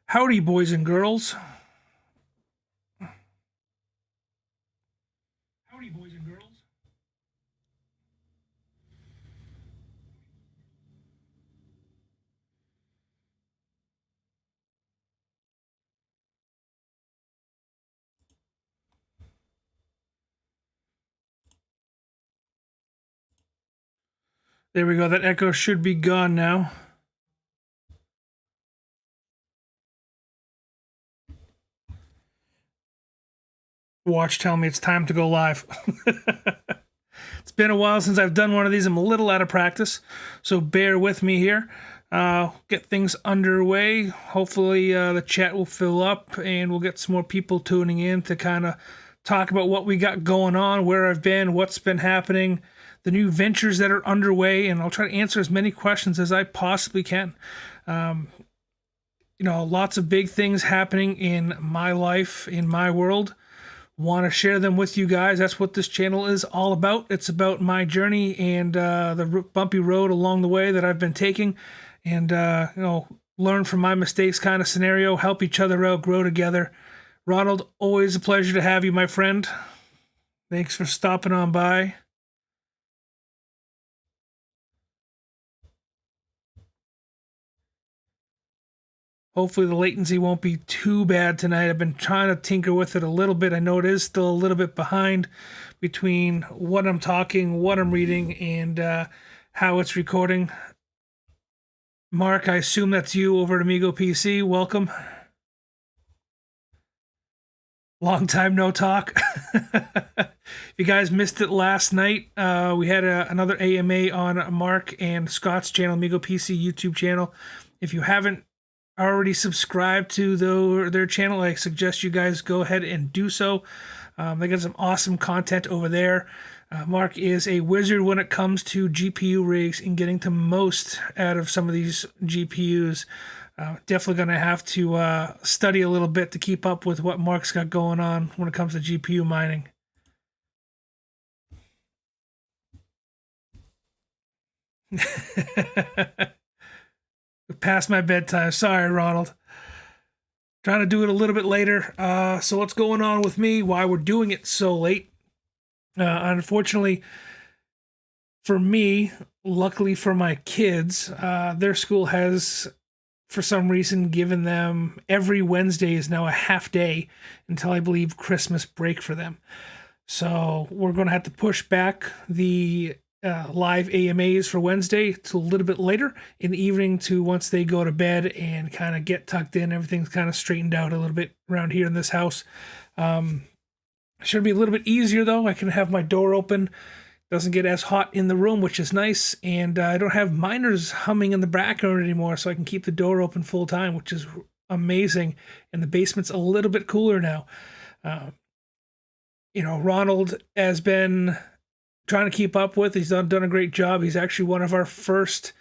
Howdy, boys and girls. Howdy, boys and girls. There we go. That echo should be gone now. Watch tell me it's time to go live. It's been a while since I've done one of these. I'm a little out of practice, so bear with me here. Get things underway. Hopefully the chat will fill up and we'll get some more people tuning in to kind of talk about what we got going on, where I've been, what's been happening, the new ventures that are underway, and I'll try to answer as many questions as I possibly can. Lots of big things happening in my life, in my world. Want to share them with you guys. That's what this channel is all about. It's about my journey and the bumpy road along the way that I've been taking, and learn from my mistakes kind of scenario, help each other out, grow together. Ronald, always a pleasure to have you, my friend. Thanks for stopping on by. Hopefully the latency won't be too bad tonight. I've been trying to tinker with it a little bit. I know it is still a little bit behind between what I'm talking, what I'm reading, and how it's recording. Mark, I assume that's you over at Amigo PC. Welcome. Long time no talk. If you guys missed it last night, we had another AMA on Mark and Scott's channel, Amigo PC YouTube channel. If you haven't already subscribed to their channel, I suggest you guys go ahead and do so. They got some awesome content over there. Mark is a wizard when it comes to GPU rigs and getting the most out of some of these GPUs. Definitely going to have to study a little bit to keep up with what Mark's got going on when it comes to GPU mining. Past my bedtime. Sorry, Ronald. Trying to do it a little bit later. So what's going on with me? Why we're doing it so late? Unfortunately, for me, luckily for my kids, their school has, for some reason, given them every Wednesday is now a half day until I believe Christmas break for them. So we're going to have to push back the live AMAs for Wednesday to a little bit later in the evening, to once they go to bed and kind of get tucked in. Everything's kind of straightened out a little bit around here in this house. Should be a little bit easier though. I can have my door open. Doesn't get as hot in the room, which is nice. And I don't have miners humming in the background anymore, so I can keep the door open full time, which is amazing. And the basement's a little bit cooler now. Ronald has been trying to keep up with. He's done a great job. He's actually one of our first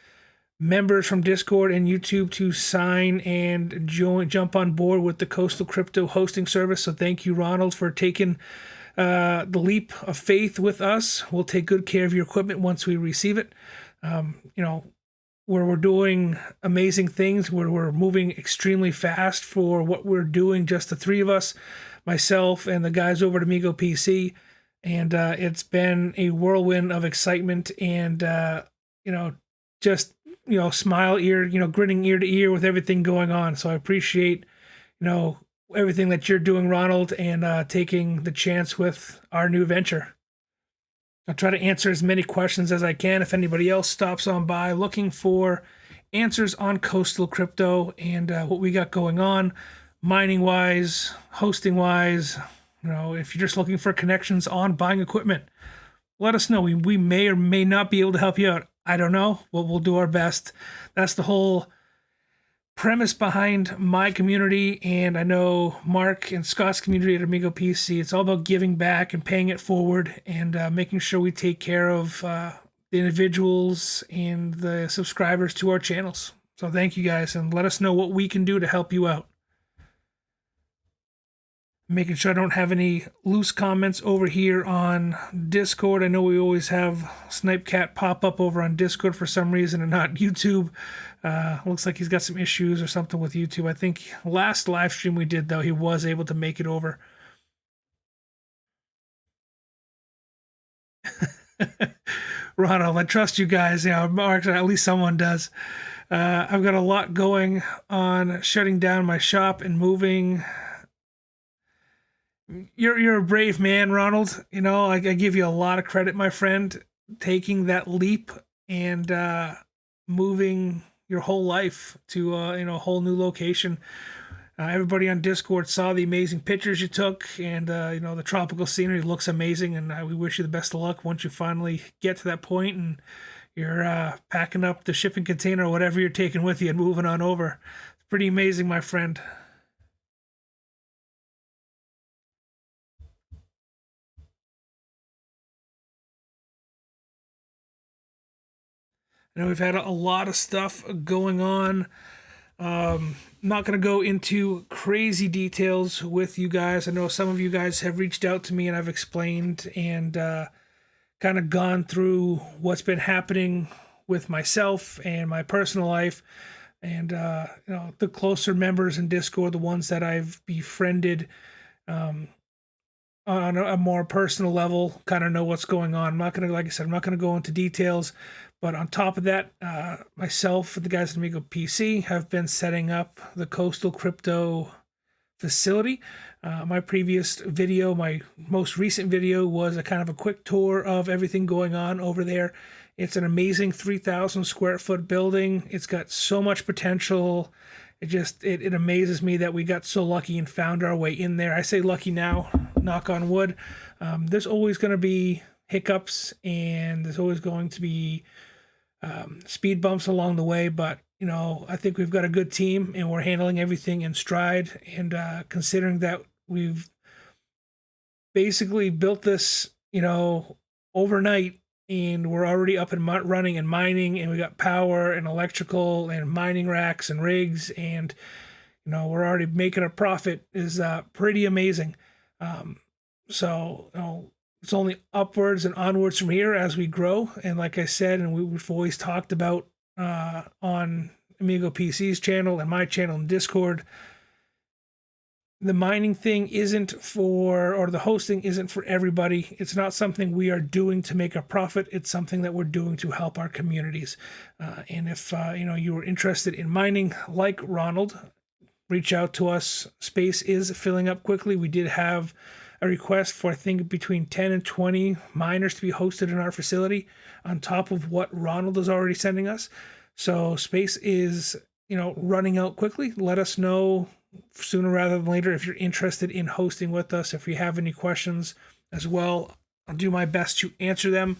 members from Discord and YouTube to sign and jump on board with the Coastal Crypto hosting service. So thank you, Ronald, for taking the leap of faith with us. We'll take good care of your equipment once we receive it. Where we're doing amazing things, where we're moving extremely fast for what we're doing, just the three of us, myself and the guys over at Amigo PC. And it's been a whirlwind of excitement and, just, smile grinning ear to ear with everything going on. So I appreciate, everything that you're doing, Ronald, and taking the chance with our new venture. I'll try to answer as many questions as I can. If anybody else stops on by looking for answers on Coastal Crypto and what we got going on, mining-wise, hosting-wise, if you're just looking for connections on buying equipment, let us know. We may or may not be able to help you out. I don't know. We'll do our best. That's the whole premise behind my community, and I know Mark and Scott's community at Amigo PC. It's all about giving back and paying it forward and making sure we take care of the individuals and the subscribers to our channels. So thank you guys, and let us know what we can do to help you out. Making sure I don't have any loose comments over here on Discord. I know we always have Snipe Cat pop up over on Discord for some reason and not YouTube. Looks like he's got some issues or something with YouTube. I think last live stream we did, though, he was able to make it over. Ronald, I trust you guys. Yeah, at least someone does. I've got a lot going on shutting down my shop and moving. You're a brave man, Ronald. You know, I give you a lot of credit, my friend, taking that leap and moving your whole life to a whole new location. Everybody on Discord saw the amazing pictures you took, and the tropical scenery looks amazing. And we wish you the best of luck once you finally get to that point and you're packing up the shipping container or whatever you're taking with you and moving on over. It's pretty amazing, my friend. I know we've had a lot of stuff going on. Not going to go into crazy details with you guys. I know some of you guys have reached out to me and I've explained and kind of gone through what's been happening with myself and my personal life. And, the closer members in Discord, the ones that I've befriended on a more personal level, kind of know what's going on. I'm not going to, like I said, I'm not going to go into details. But on top of that, myself and the guys at Amigo PC have been setting up the Coastal Crypto facility. My previous video, my most recent video, was a kind of a quick tour of everything going on over there. It's an amazing 3,000 square foot building. It's got so much potential. It amazes me that we got so lucky and found our way in there. I say lucky now, knock on wood. There's always going to be hiccups and there's always going to be speed bumps along the way, but I think we've got a good team and we're handling everything in stride. And considering that we've basically built this overnight and we're already up and running and mining, and we got power and electrical and mining racks and rigs, and we're already making a profit, is pretty amazing. So it's only upwards and onwards from here as we grow. And like I said, and we've always talked about on Amigo PC's channel and my channel in Discord, the mining thing or the hosting isn't for everybody. It's not something we are doing to make a profit. It's something that we're doing to help our communities. And if you were interested in mining like Ronald, reach out to us. Space is filling up quickly. We did have a request for, I think, between 10 and 20 miners to be hosted in our facility on top of what Ronald is already sending us. So space is, running out quickly. Let us know sooner rather than later if you're interested in hosting with us. If you have any questions as well, I'll do my best to answer them.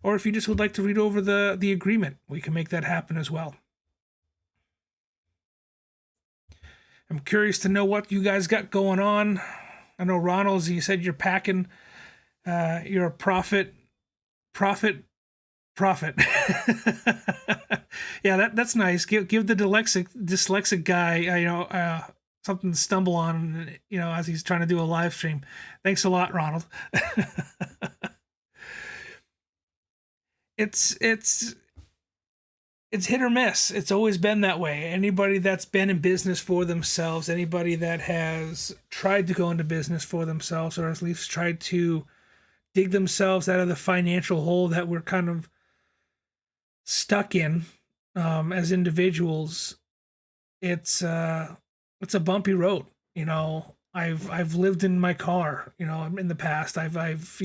Or if you just would like to read over the agreement, we can make that happen as well. I'm curious to know what you guys got going on. I know, Ronald, you said you're packing. You're a profit. Yeah, that's nice. Give the dyslexic guy, something to stumble on, as he's trying to do a live stream. Thanks a lot, Ronald. It's hit or miss. It's always been that way. Anybody that's been in business for themselves, anybody that has tried to go into business for themselves, or at least tried to dig themselves out of the financial hole that we're kind of stuck in as individuals, it's a bumpy road. I've lived in my car, in the past. I've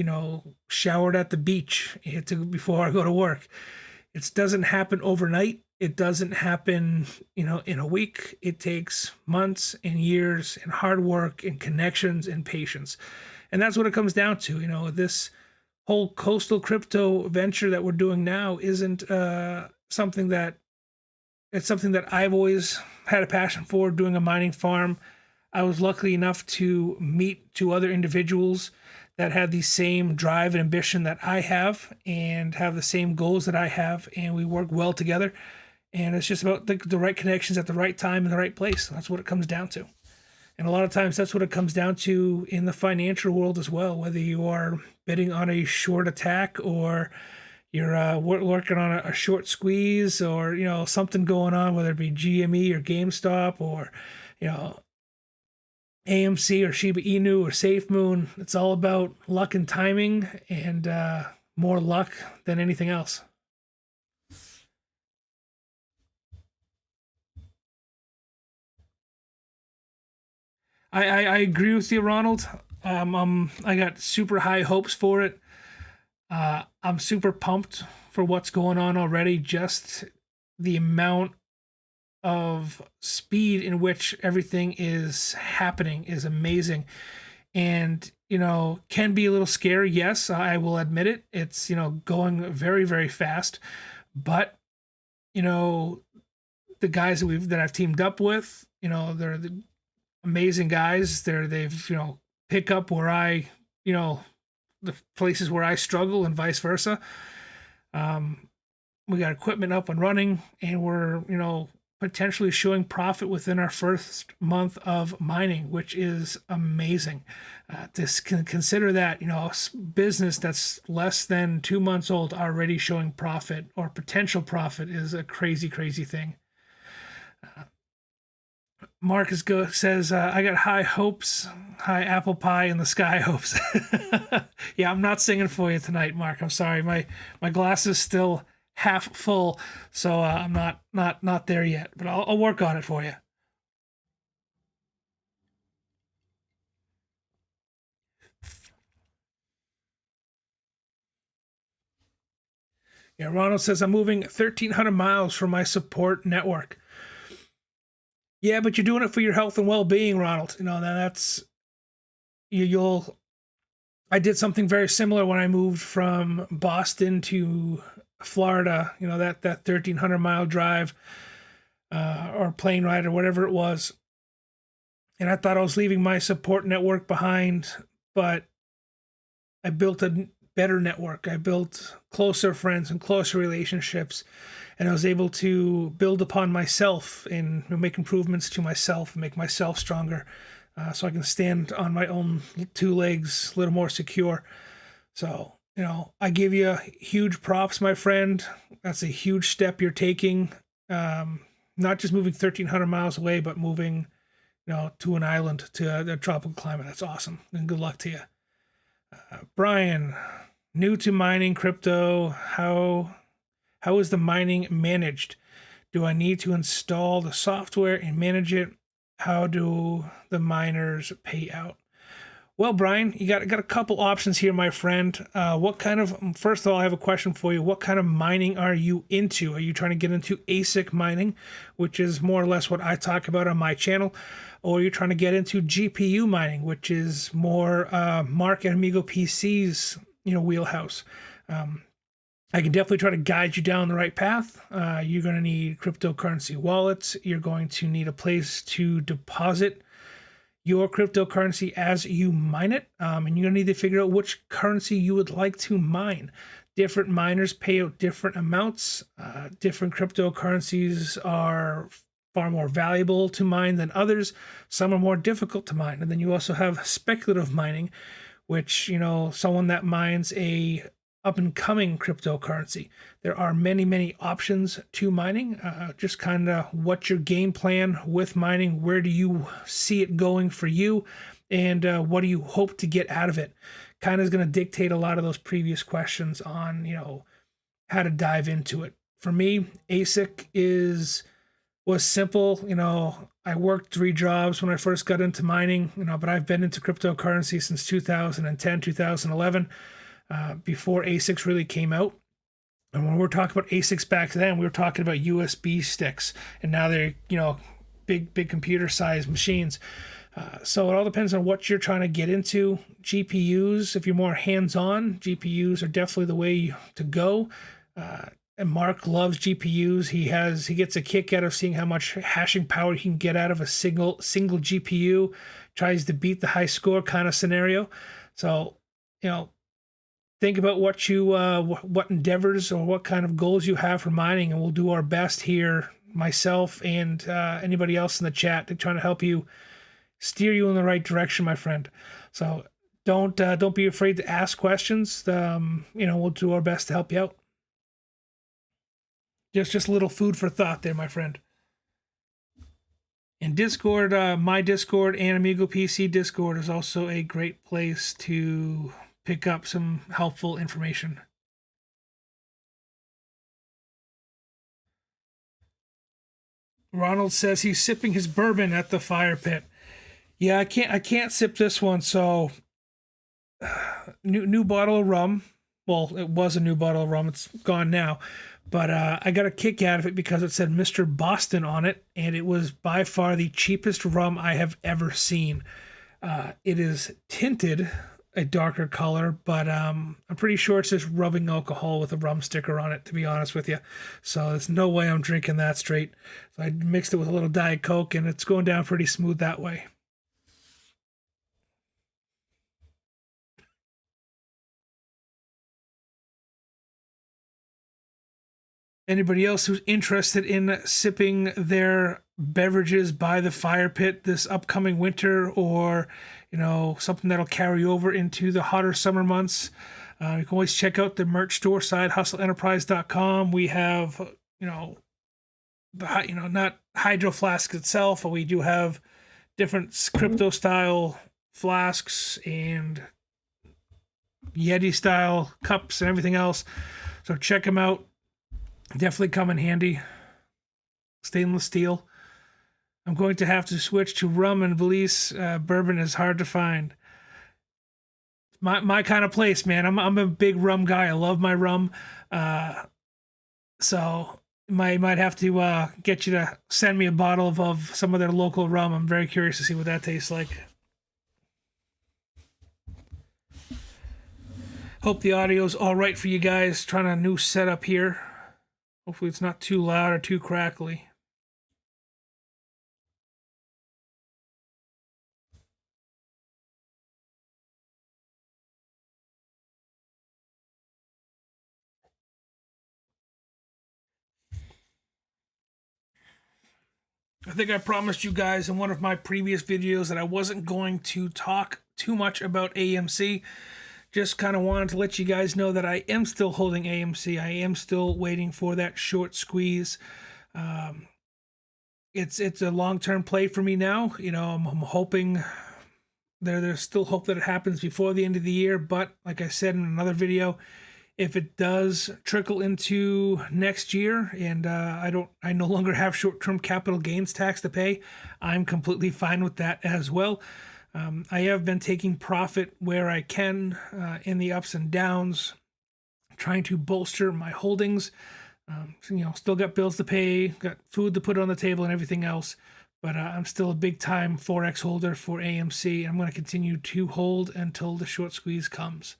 showered at the beach before I go to work. It doesn't happen overnight. It doesn't happen, in a week. It takes months and years and hard work and connections and patience. And that's what it comes down to. This whole coastal crypto venture that we're doing now isn't something that I've always had a passion for, doing a mining farm. I was lucky enough to meet two other individuals that had the same drive and ambition that I have and have the same goals that I have, and we work well together. And it's just about the right connections at the right time in the right place. That's what it comes down to. And a lot of times that's what it comes down to in the financial world as well, whether you are bidding on a short attack or you're working on a short squeeze, or something going on, whether it be GME or GameStop, or you know AMC or Shiba Inu or safemoon. It's all about luck and timing, and more luck than anything else. I agree with you, Ronald. I got super high hopes for it. I'm super pumped for what's going on already. Just the amount of speed in which everything is happening is amazing. And, can be a little scary. Yes, I will admit it. It's, going very, very fast. But, the guys that I've teamed up with, they're the amazing guys. They've, pick up where the places where I struggle and vice versa. We got equipment up and running, and we're, potentially showing profit within our first month of mining, which is amazing. Consider that, a business that's less than 2 months old already showing profit or potential profit is a crazy, crazy thing. Marcus says, I got high hopes, high apple pie in the sky hopes. Yeah, I'm not singing for you tonight, Mark. I'm sorry. My glass is still half full, so I'm not there yet, but I'll work on it for you. Yeah, Ronald says, I'm moving 1,300 miles from my support network. Yeah, but you're doing it for your health and well-being, Ronald. That's you'll. I did something very similar when I moved from Boston to Florida. That 1,300-mile drive or plane ride or whatever it was, and I thought I was leaving my support network behind, but I built a better network. I built closer friends and closer relationships, and I was able to build upon myself and make improvements to myself and make myself stronger, so I can stand on my own two legs a little more secure. So, I give you huge props, my friend. That's a huge step you're taking. Not just moving 1,300 miles away, but moving, to an island, to a tropical climate. That's awesome, and good luck to you. Brian, new to mining crypto, how is the mining managed? Do I need to install the software and manage it? How do the miners pay out? Well, Brian, you got a couple options here, my friend. First of all, I have a question for you. What kind of mining are you into? Are you trying to get into ASIC mining, which is more or less what I talk about on my channel? Or are you trying to get into GPU mining, which is more Mark and Amigo PC's, wheelhouse? I can definitely try to guide you down the right path. You're going to need cryptocurrency wallets. You're going to need a place to deposit your cryptocurrency as you mine it. And you're going to need to figure out which currency you would like to mine. Different miners pay out different amounts. Different cryptocurrencies are far more valuable to mine than others. Some are more difficult to mine. And then you also have speculative mining, which, someone that mines a up and coming cryptocurrency. There are many, many options to mining. Just kind of what's your game plan with mining? Where do you see it going for you? And what do you hope to get out of it? Kind of is going to dictate a lot of those previous questions on, how to dive into it. For me, ASIC was simple. I worked 3 jobs when I first got into mining, but I've been into cryptocurrency since 2010, 2011. Before ASICs really came out. And when we're talking about ASICs back then, we were talking about USB sticks, and now they're, big computer sized machines. So it all depends on what you're trying to get into. GPUs, if you're more hands-on, GPUs are definitely the way to go. And Mark loves GPUs. He gets a kick out of seeing how much hashing power he can get out of a single GPU. Tries to beat the high score kind of scenario. So, think about what endeavors or what kind of goals you have for mining, and we'll do our best here, myself and anybody else in the chat, to try to help you, steer you in the right direction, my friend. So don't be afraid to ask questions. We'll do our best to help you out. Just a little food for thought there, my friend. And Discord, my Discord and Amigo PC Discord is also a great place to pick up some helpful information. Ronald says he's sipping his bourbon at the fire pit. Yeah, I can't sip this one. So new bottle of rum. Well, it was a new bottle of rum. It's gone now. But I got a kick out of it because it said Mr. Boston on it, and it was by far the cheapest rum I have ever seen. It is tinted a darker color, but I'm pretty sure it's just rubbing alcohol with a rum sticker on it, to be honest with you. So there's no way I'm drinking that straight. So I mixed it with a little Diet Coke, and it's going down pretty smooth that way. Anybody else who's interested in sipping their beverages by the fire pit this upcoming winter, or something that'll carry over into the hotter summer months, you can always check out the merch store side, hustleenterprise.com. We have not hydro flasks itself, but we do have different crypto style flasks and Yeti style cups and everything else. So check them out. Definitely come in handy. Stainless steel. I'm going to have to switch to rum and Belize. Bourbon is hard to find. My kind of place, man. I'm a big rum guy. I love my rum. So might have to get you to send me a bottle of some of their local rum. I'm very curious to see what that tastes like. Hope the audio's all right for you guys. Trying a new setup here. Hopefully it's not too loud or too crackly. I think I promised you guys in one of my previous videos that I wasn't going to talk too much about AMC. Just kind of wanted to let you guys know that I am still holding AMC. I am still waiting for that short squeeze. It's a long-term play for me now. I'm hoping there's still hope that it happens before the end of the year. But like I said in another video, if it does trickle into next year and I no longer have short-term capital gains tax to pay, I'm completely fine with that as well. I have been taking profit where I can in the ups and downs, trying to bolster my holdings. Still got bills to pay, got food to put on the table and everything else, but I'm still a big time Forex holder for AMC. I'm going to continue to hold until the short squeeze comes.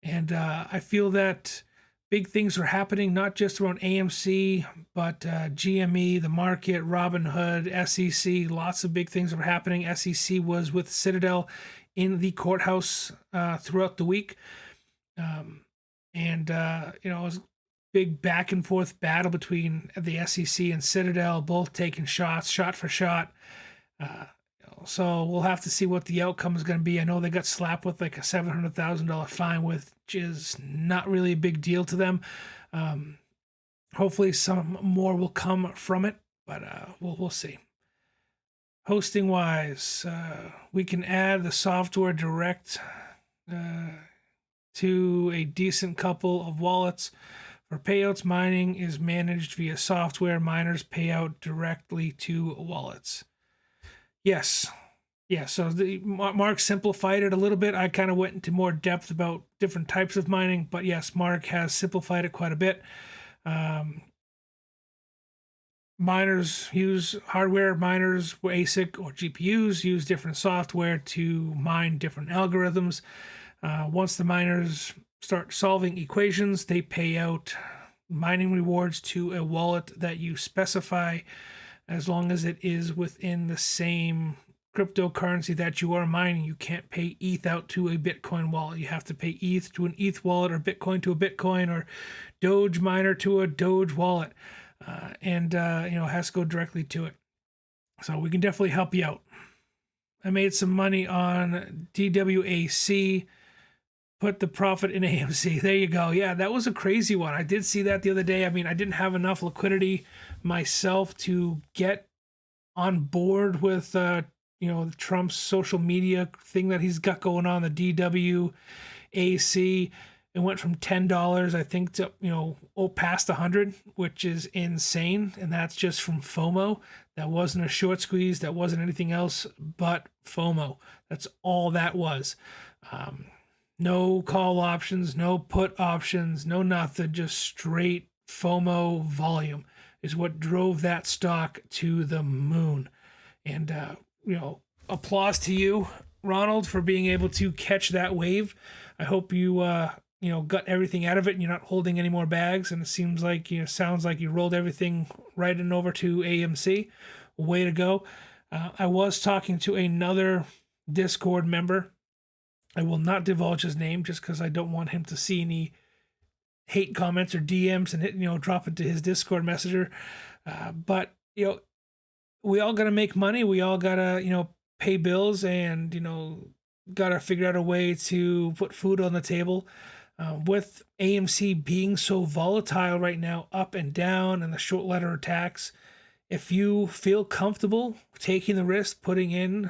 And I feel that big things are happening, not just around AMC, but GME, the market, Robinhood, SEC. Lots of big things are happening. SEC was with Citadel in the courthouse throughout the week. It was a big back and forth battle between the SEC and Citadel, both taking shots, shot for shot. So we'll have to see what the outcome is going to be. I know they got slapped with like a $700,000 fine, which is not really a big deal to them. Hopefully some more will come from it, but we'll see. Hosting wise, we can add the software direct to a decent couple of wallets. For payouts, mining is managed via software. Miners pay out directly to wallets. Yes. Yeah, so Mark simplified it a little bit. I kind of went into more depth about different types of mining, but yes, Mark has simplified it quite a bit. Miners use hardware. Miners, ASIC or GPUs, use different software to mine different algorithms. Once the miners start solving equations, they pay out mining rewards to a wallet that you specify, as long as it is within the same cryptocurrency that you are mining. You can't pay ETH out to a Bitcoin wallet. You have to pay ETH to an ETH wallet, or Bitcoin to a Bitcoin, or Doge miner to a Doge wallet. It has to go directly to it. So we can definitely help you out. I made some money on DWAC, put the profit in AMC. There you go. Yeah, that was a crazy one. I did see that the other day. I mean, I didn't have enough liquidity myself to get on board with Trump's social media thing that he's got going on, the DWAC. It went from $10, I think, to past 100, which is insane, and that's just from FOMO. That wasn't a short squeeze. That wasn't anything else but FOMO. That's all that was. No call options, no put options, no nothing. Just straight FOMO volume is what drove that stock to the moon. And applause to you, Ronald, for being able to catch that wave. I hope you got everything out of it and you're not holding any more bags. And it sounds like you rolled everything right and over to AMC. Way to go. I was talking to another Discord member. I will not divulge his name just because I don't want him to see any hate comments or DMs and drop it to his Discord messenger. But we all gotta make money. We all gotta pay bills and gotta figure out a way to put food on the table. With AMC being so volatile right now, up and down, and the short letter attacks, if you feel comfortable taking the risk, putting in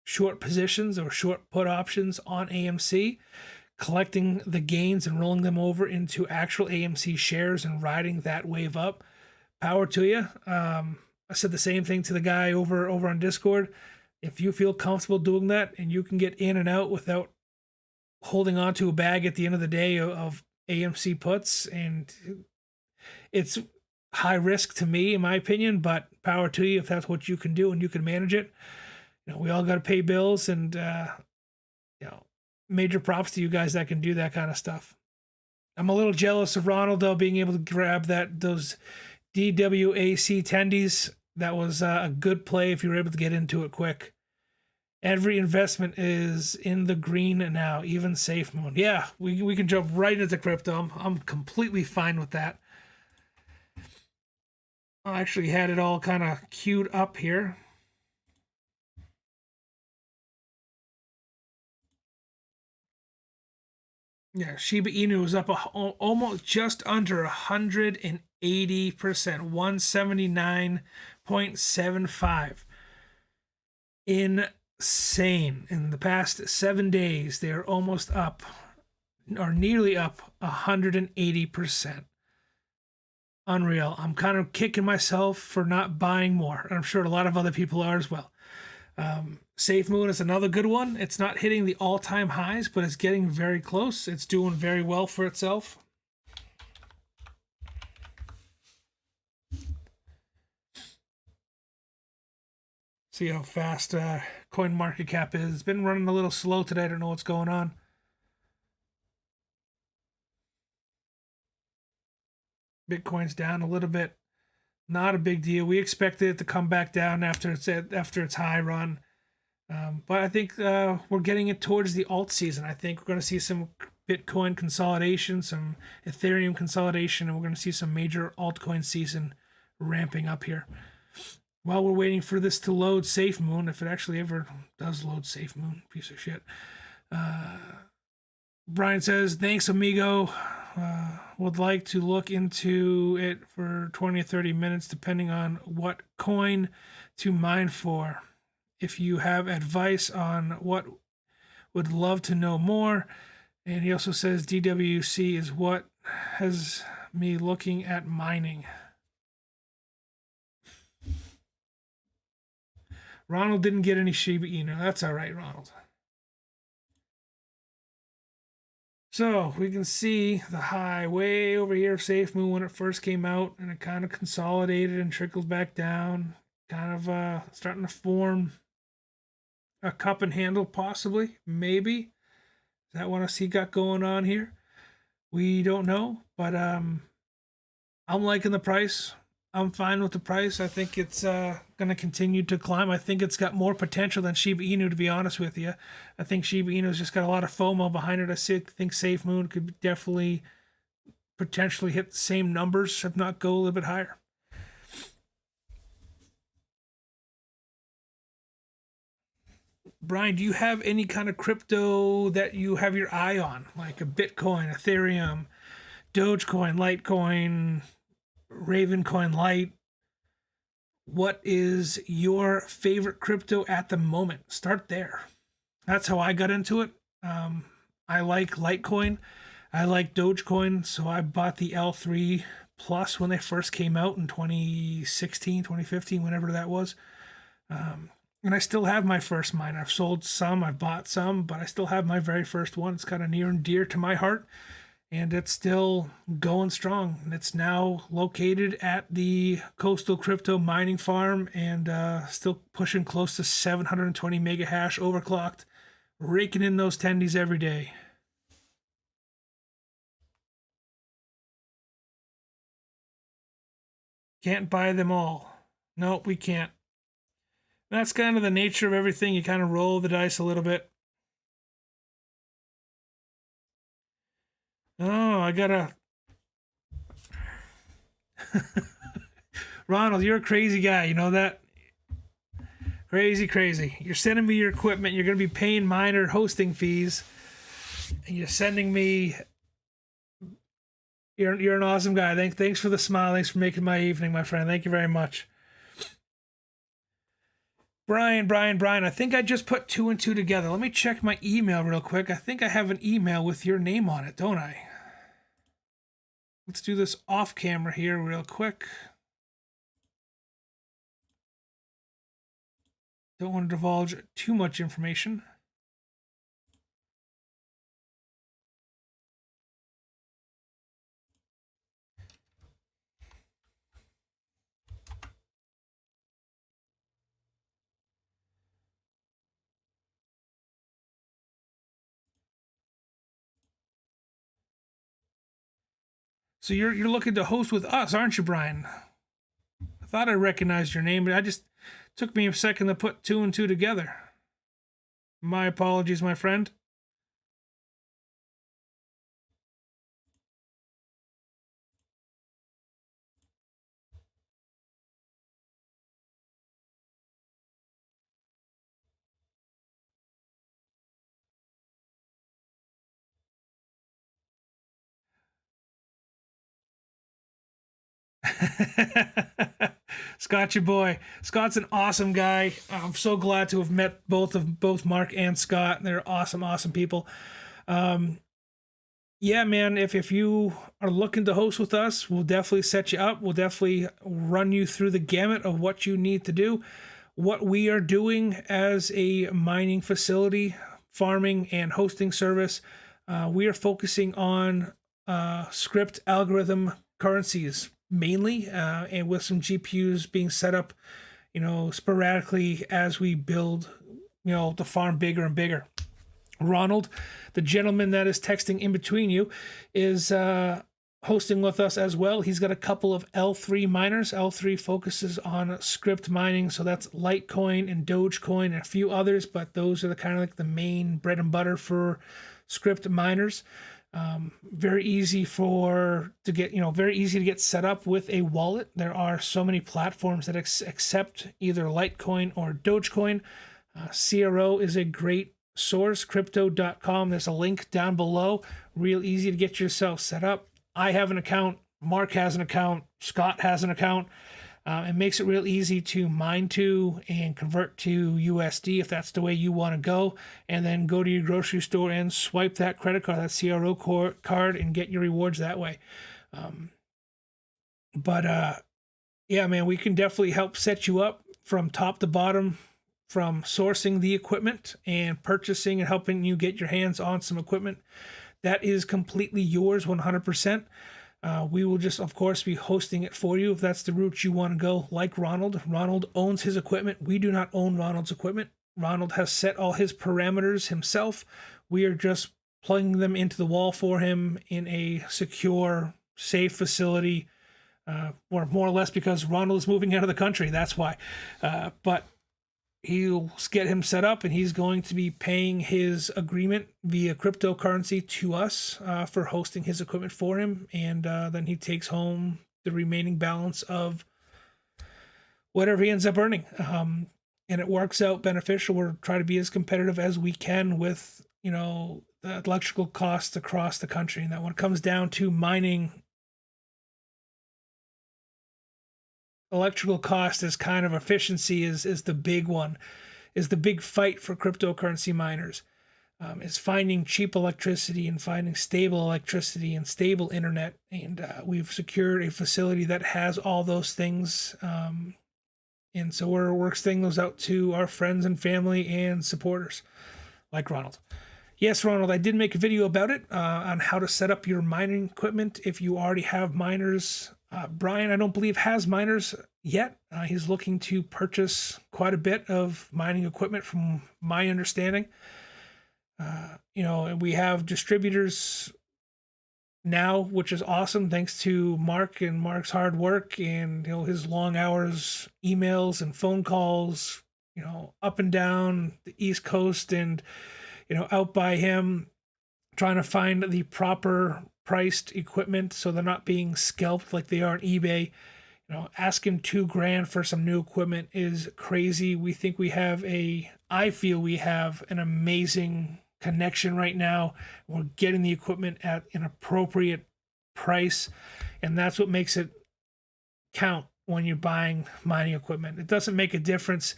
short positions or short put options on AMC, collecting the gains and rolling them over into actual AMC shares and riding that wave up, power to you. I said the same thing to the guy over on Discord. If you feel comfortable doing that and you can get in and out without holding on to a bag at the end of the day of AMC puts, and it's high risk to me, in my opinion, but power to you if that's what you can do and you can manage it. We all got to pay bills, and major props to you guys that can do that kind of stuff. I'm a little jealous of Ronald though, being able to grab those DWAC tendies. That was a good play if you were able to get into it quick. Every investment is in the green now, even SafeMoon. Yeah, we can jump right into crypto. I'm completely fine with that. I actually had it all kind of queued up here. Yeah, Shiba Inu was up almost just under 180%, 179.75. Insane. In the past 7 days, they're almost up, or nearly up, 180%. Unreal. I'm kind of kicking myself for not buying more. I'm sure a lot of other people are as well. SafeMoon is another good one. It's not hitting the all-time highs, but it's getting very close. It's doing very well for itself. See how fast coin market cap is. It's been running a little slow today. I don't know what's going on. Bitcoin's down a little bit. Not a big deal. We expected it to come back down after its high run. But I think we're getting it towards the alt season. I think we're going to see some Bitcoin consolidation, some Ethereum consolidation, and we're going to see some major altcoin season ramping up here. While we're waiting for this to load SafeMoon, if it actually ever does load SafeMoon, piece of shit. Brian says, thanks, amigo. Would like to look into it for 20 or 30 minutes, depending on what coin to mine for. If you have advice on what, would love to know more. And he also says DWC is what has me looking at mining. Ronald didn't get any Shiba Inu. That's all right, Ronald. So we can see the high way over here of SafeMoon when it first came out, and it kind of consolidated and trickled back down, kind of starting to form a cup and handle, possibly, maybe. Is that what I see got going on here? We don't know, but I'm liking the price. I'm fine with the price. I think it's going to continue to climb. I think it's got more potential than Shiba Inu, to be honest with you. I think Shiba Inu's just got a lot of FOMO behind it. I think SafeMoon could definitely potentially hit the same numbers, if not go a little bit higher. Brian, do you have any kind of crypto that you have your eye on, like a Bitcoin, Ethereum, Dogecoin, Litecoin, Ravencoin Lite? What is your favorite crypto at the moment? Start there. That's how I got into it. I like Litecoin. I like Dogecoin, so I bought the L3 Plus when they first came out in 2016, 2015, whenever that was. And I still have my first mine. I've sold some, I've bought some, but I still have my very first one. It's kind of near and dear to my heart, and it's still going strong. And it's now located at the Coastal Crypto Mining Farm and still pushing close to 720 mega hash overclocked, raking in those tendies every day. Can't buy them all. Nope, we can't. That's kind of the nature of everything. You kind of roll the dice a little bit. Oh, I gotta. Ronald, you're a crazy guy. You know that? Crazy, crazy. You're sending me your equipment. You're going to be paying miner hosting fees. And you're sending me. You're an awesome guy. Thanks for the smile. Thanks for making my evening, my friend. Thank you very much. Brian, I think I just put two and two together. Let me check my email real quick. I think I have an email with your name on it, don't I? Let's do this off camera here real quick. Don't want to divulge too much information. So you're looking to host with us, aren't you, Brian? I thought I recognized your name, but I just took me a second to put two and two together. My apologies, my friend. Scott, your boy. Scott's an awesome guy. I'm so glad to have met both Mark and Scott. They're awesome people. Yeah, man, if you are looking to host with us, we'll definitely set you up. We'll definitely run you through the gamut of what you need to do. What we are doing as a mining facility, farming, and hosting service, we are focusing on script algorithm currencies mainly, and with some GPUs being set up, sporadically as we build, the farm bigger and bigger. Ronald, the gentleman that is texting in between you, is hosting with us as well. He's got a couple of L3 miners. L3 focuses on script mining, so that's Litecoin and Dogecoin and a few others, but those are the kind of like the main bread and butter for script miners. Very easy to get set up with a wallet. There are so many platforms that accept either Litecoin or Dogecoin. CRO is a great source, crypto.com. There's a link down below. Real easy to get yourself set up. I have an account. Mark has an account. Scott has an account. It makes it real easy to mine to and convert to USD if that's the way you want to go, and then go to your grocery store and swipe that credit card, that CRO card, and get your rewards that way. Yeah, man, we can definitely help set you up from top to bottom, from sourcing the equipment and purchasing and helping you get your hands on some equipment that is completely yours 100%. We will just, of course, be hosting it for you if that's the route you want to go. Like Ronald. Ronald owns his equipment. We do not own Ronald's equipment. Ronald has set all his parameters himself. We are just plugging them into the wall for him in a secure, safe facility, or more or less because Ronald is moving out of the country. That's why. But he'll get him set up, and he's going to be paying his agreement via cryptocurrency to us for hosting his equipment for him, and then he takes home the remaining balance of whatever he ends up earning. and it works out beneficial. We're trying to be as competitive as we can with, the electrical costs across the country. And that when it comes down to mining, electrical cost is kind of efficiency is the big one, is the big fight for cryptocurrency miners. Is finding cheap electricity and finding stable electricity and stable internet. And we've secured a facility that has all those things. And so we're extending those out to our friends and family and supporters like Ronald. Yes, Ronald, I did make a video about it on how to set up your mining equipment if you already have miners. Brian, I don't believe, has miners yet. He's looking to purchase quite a bit of mining equipment from my understanding. And we have distributors now, which is awesome, thanks to Mark and Mark's hard work and his long hours, emails and phone calls, up and down the East Coast and out by him, trying to find the proper priced equipment so they're not being scalped like they are on eBay. Asking $2,000 for some new equipment is crazy. I feel we have an amazing connection right now. We're getting the equipment at an appropriate price, and that's what makes it count when you're buying mining equipment. It doesn't make a difference,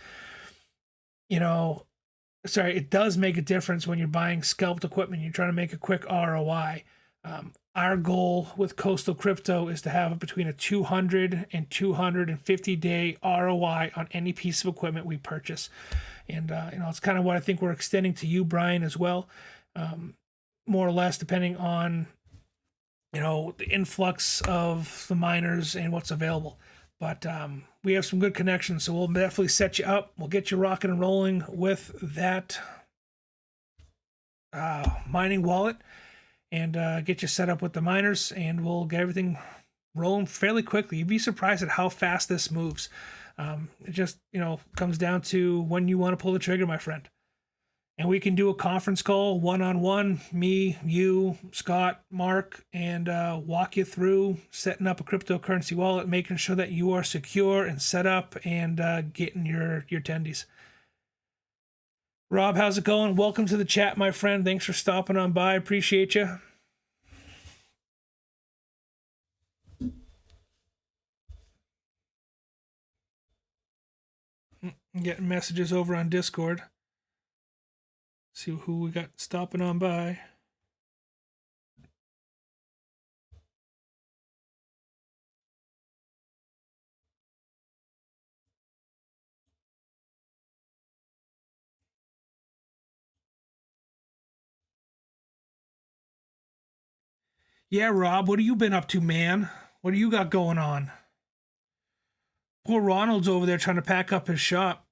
it does make a difference when you're buying scalped equipment. You're trying to make a quick ROI. Our goal with Coastal Crypto is to have between a 200 and 250 day ROI on any piece of equipment we purchase. And, it's kind of what I think we're extending to you, Brian, as well. More or less, depending on, the influx of the miners and what's available. But we have some good connections, so we'll definitely set you up. We'll get you rocking and rolling with that mining wallet and get you set up with the miners, and we'll get everything rolling fairly quickly. You'd be surprised at how fast this moves. It just, comes down to when you want to pull the trigger, my friend. And we can do a conference call, one-on-one, me, you, Scott, Mark, and walk you through setting up a cryptocurrency wallet, making sure that you are secure and set up and getting your attendees. Rob, how's it going? Welcome to the chat, my friend. Thanks for stopping on by. Appreciate you. I'm getting messages over on Discord. See who we got stopping on by. Yeah, Rob, what have you been up to, man? What do you got going on? Poor Ronald's over there trying to pack up his shop,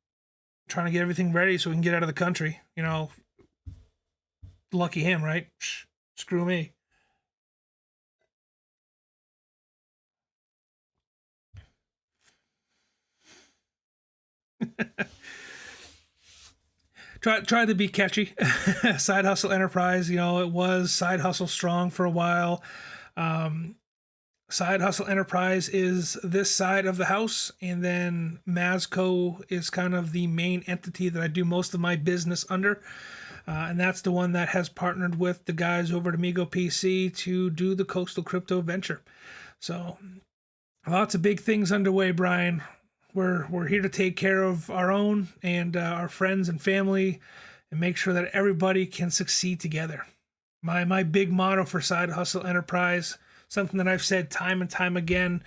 trying to get everything ready so we can get out of the country. Lucky him, right? Screw me. Try to be catchy. Side hustle enterprise, it was side hustle strong for a while. Side hustle enterprise is this side of the house, and then Mazco is kind of the main entity that I do most of my business under. And that's the one that has partnered with the guys over at Amigo PC to do the Coastal Crypto venture. So lots of big things underway, Brian. We're here to take care of our own and our friends and family and make sure that everybody can succeed together. My big motto for Side Hustle Enterprise, something that I've said time and time again,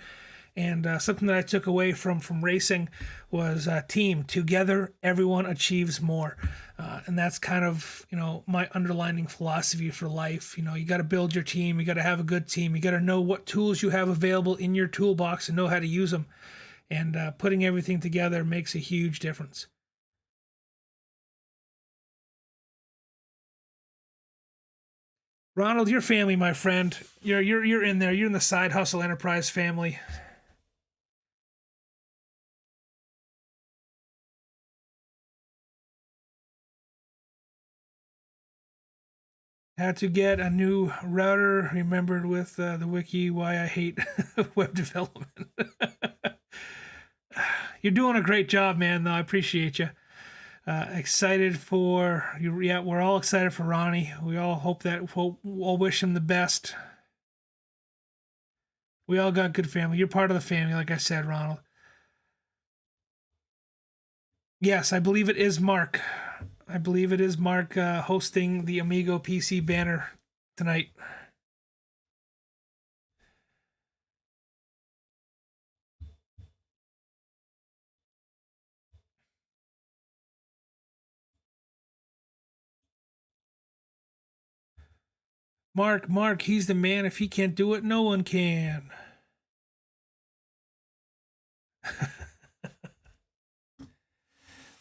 and something that I took away from racing was team. Together, everyone achieves more. And that's kind of, my underlining philosophy for life. You got to build your team. You got to have a good team. You got to know what tools you have available in your toolbox and know how to use them. And putting everything together makes a huge difference. Ronald, your family, my friend. You're in there. You're in the Side Hustle Enterprise family. Had to get a new router. Remembered with the wiki why I hate web development. You're doing a great job, man, though. I appreciate you. Excited for you. Yeah, we're all excited for Ronnie. We all hope that we'll all wish him the best. We all got good family. You're part of the family, like I said, Ronald. Yes, I believe it is Mark. I believe it is Mark hosting the Amigo PC banner tonight. Mark, he's the man. If he can't do it, no one can.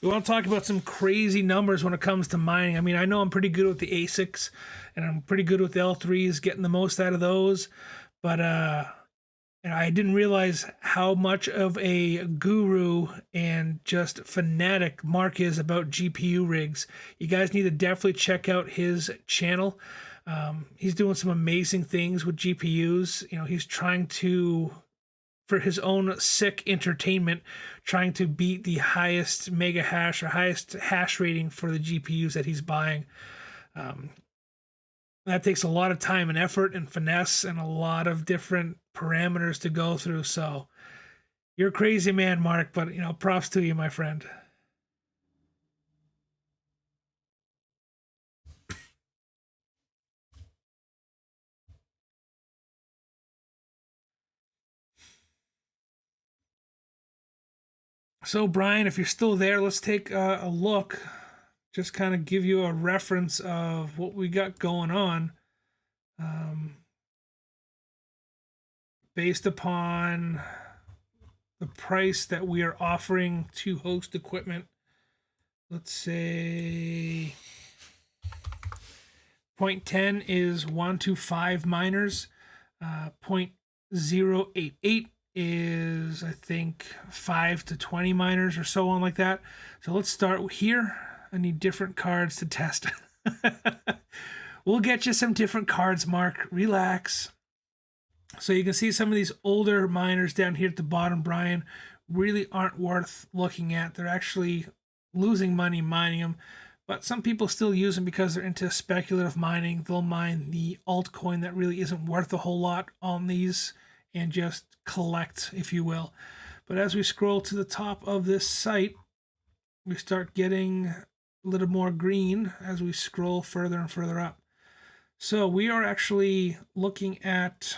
We want to talk about some crazy numbers when it comes to mining. I mean, I know I'm pretty good with the ASICs and I'm pretty good with the L3s, getting the most out of those. But and I didn't realize how much of a guru and just fanatic Mark is about GPU rigs. You guys need to definitely check out his channel. He's doing some amazing things with GPUs. You know, he's trying to, for his own sick entertainment, trying to beat the highest mega hash or highest hash rating for the GPUs that he's buying. That takes a lot of time and effort and finesse and a lot of different parameters to go through. So you're a crazy man, Mark, but you know, props to you, my friend. So Brian, if you're still there, let's take a look. Just kind of give you a reference of what we got going on. Based upon the price that we are offering to host equipment. Let's say 0.10 is 1 to 5 miners. 0.088 is, I think, 5 to 20 miners or so on like that. So let's start here. I need different cards to test. We'll get you some different cards, Mark. Relax. So you can see some of these older miners down here at the bottom, Brian, really aren't worth looking at. They're actually losing money mining them, but some people still use them because they're into speculative mining. They'll mine the altcoin that really isn't worth a whole lot on these and just collect, if you will. But as we scroll to the top of this site, we start getting a little more green as we scroll further and further up. So we are actually looking at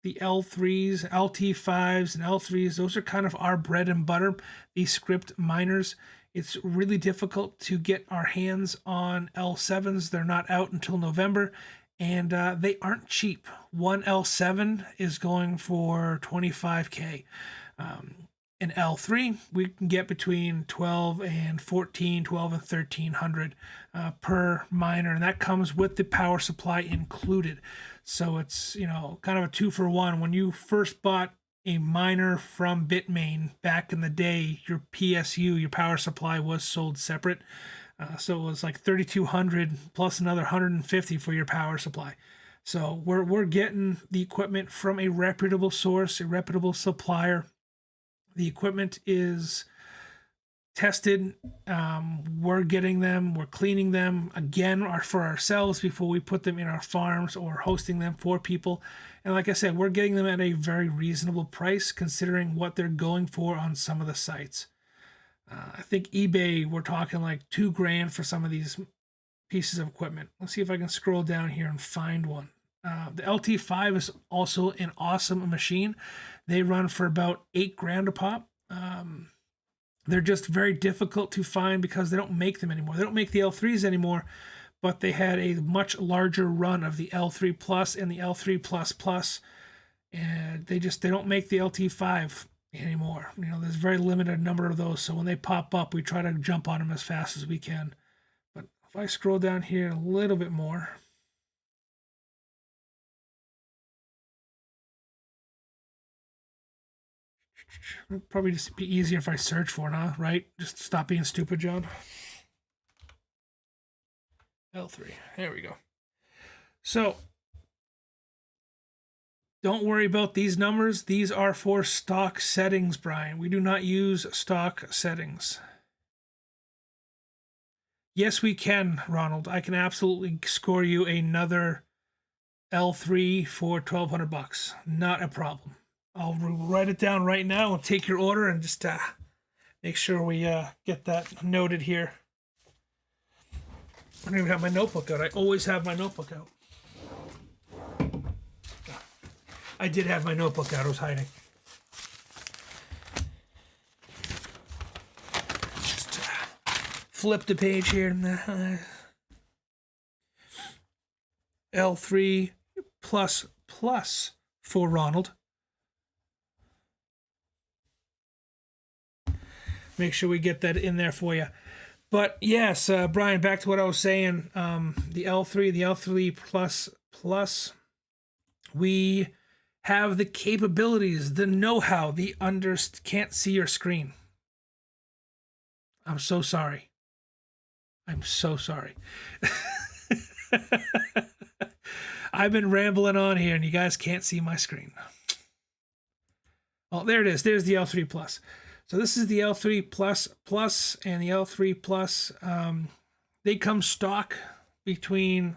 the L3s, LT5s, and L3s. Those are kind of our bread and butter, these script miners. It's really difficult to get our hands on L7s. They're not out until November, and they aren't cheap. One L7 is going for 25K. An L3, we can get between 12 and 14, 12 and 1300 per miner, and that comes with the power supply included. So it's, you know, kind of a 2-for-1. When you first bought a miner from Bitmain back in the day, your PSU, your power supply, was sold separate. So it was like 3,200 plus another 150 for your power supply. So we're getting the equipment from a reputable source, a reputable supplier. The equipment is tested. We're getting them, we're cleaning them again for ourselves before we put them in our farms or hosting them for people. And like I said, we're getting them at a very reasonable price considering what they're going for on some of the sites. I think eBay, we're talking like $2,000 for some of these pieces of equipment. Let's see if I can scroll down here and find one. The LT5 is also an awesome machine. They run for about $8,000 a pop. They're just very difficult to find because they don't make them anymore. They don't make the L3s anymore, but they had a much larger run of the L3 Plus and the L3 Plus Plus, and they don't make the LT5 anymore. You know, there's a very limited number of those, so when they pop up, we try to jump on them as fast as we can. But if I scroll down here a little bit more, it'd probably just be easier if I search for it, huh? Right? Just stop being stupid, John. L3. There we go. So don't worry about these numbers. These are for stock settings, Brian. We do not use stock settings. Yes, we can, Ronald. I can absolutely score you another L3 for 1,200 bucks. Not a problem. I'll write it down right now and take your order and just make sure we get that noted here. I don't even have my notebook out. I always have my notebook out. I did have my notebook out. I was hiding. Just flip the page here. L3 plus for Ronald. Make sure we get that in there for you. But yes, Brian, back to what I was saying. The L3 plus, we have the capabilities, the know-how, can't see your screen. I'm so sorry. I'm so sorry. I've been rambling on here and you guys can't see my screen. Oh, there it is. There's the L3 plus. So this is the L3 plus and the L3 plus. They come stock between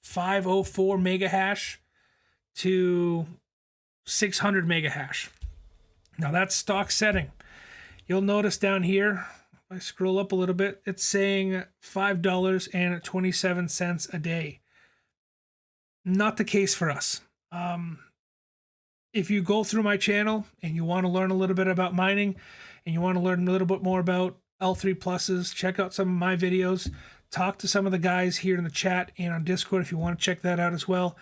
504 mega hash to 600 mega hash. Now that's stock setting. You'll notice down here, if I scroll up a little bit, it's saying $5.27 a day. Not the case for us. If you go through my channel and you want to learn a little bit about mining and you want to learn a little bit more about L3 pluses, check out some of my videos, talk to some of the guys here in the chat and on Discord if you want to check that out as well.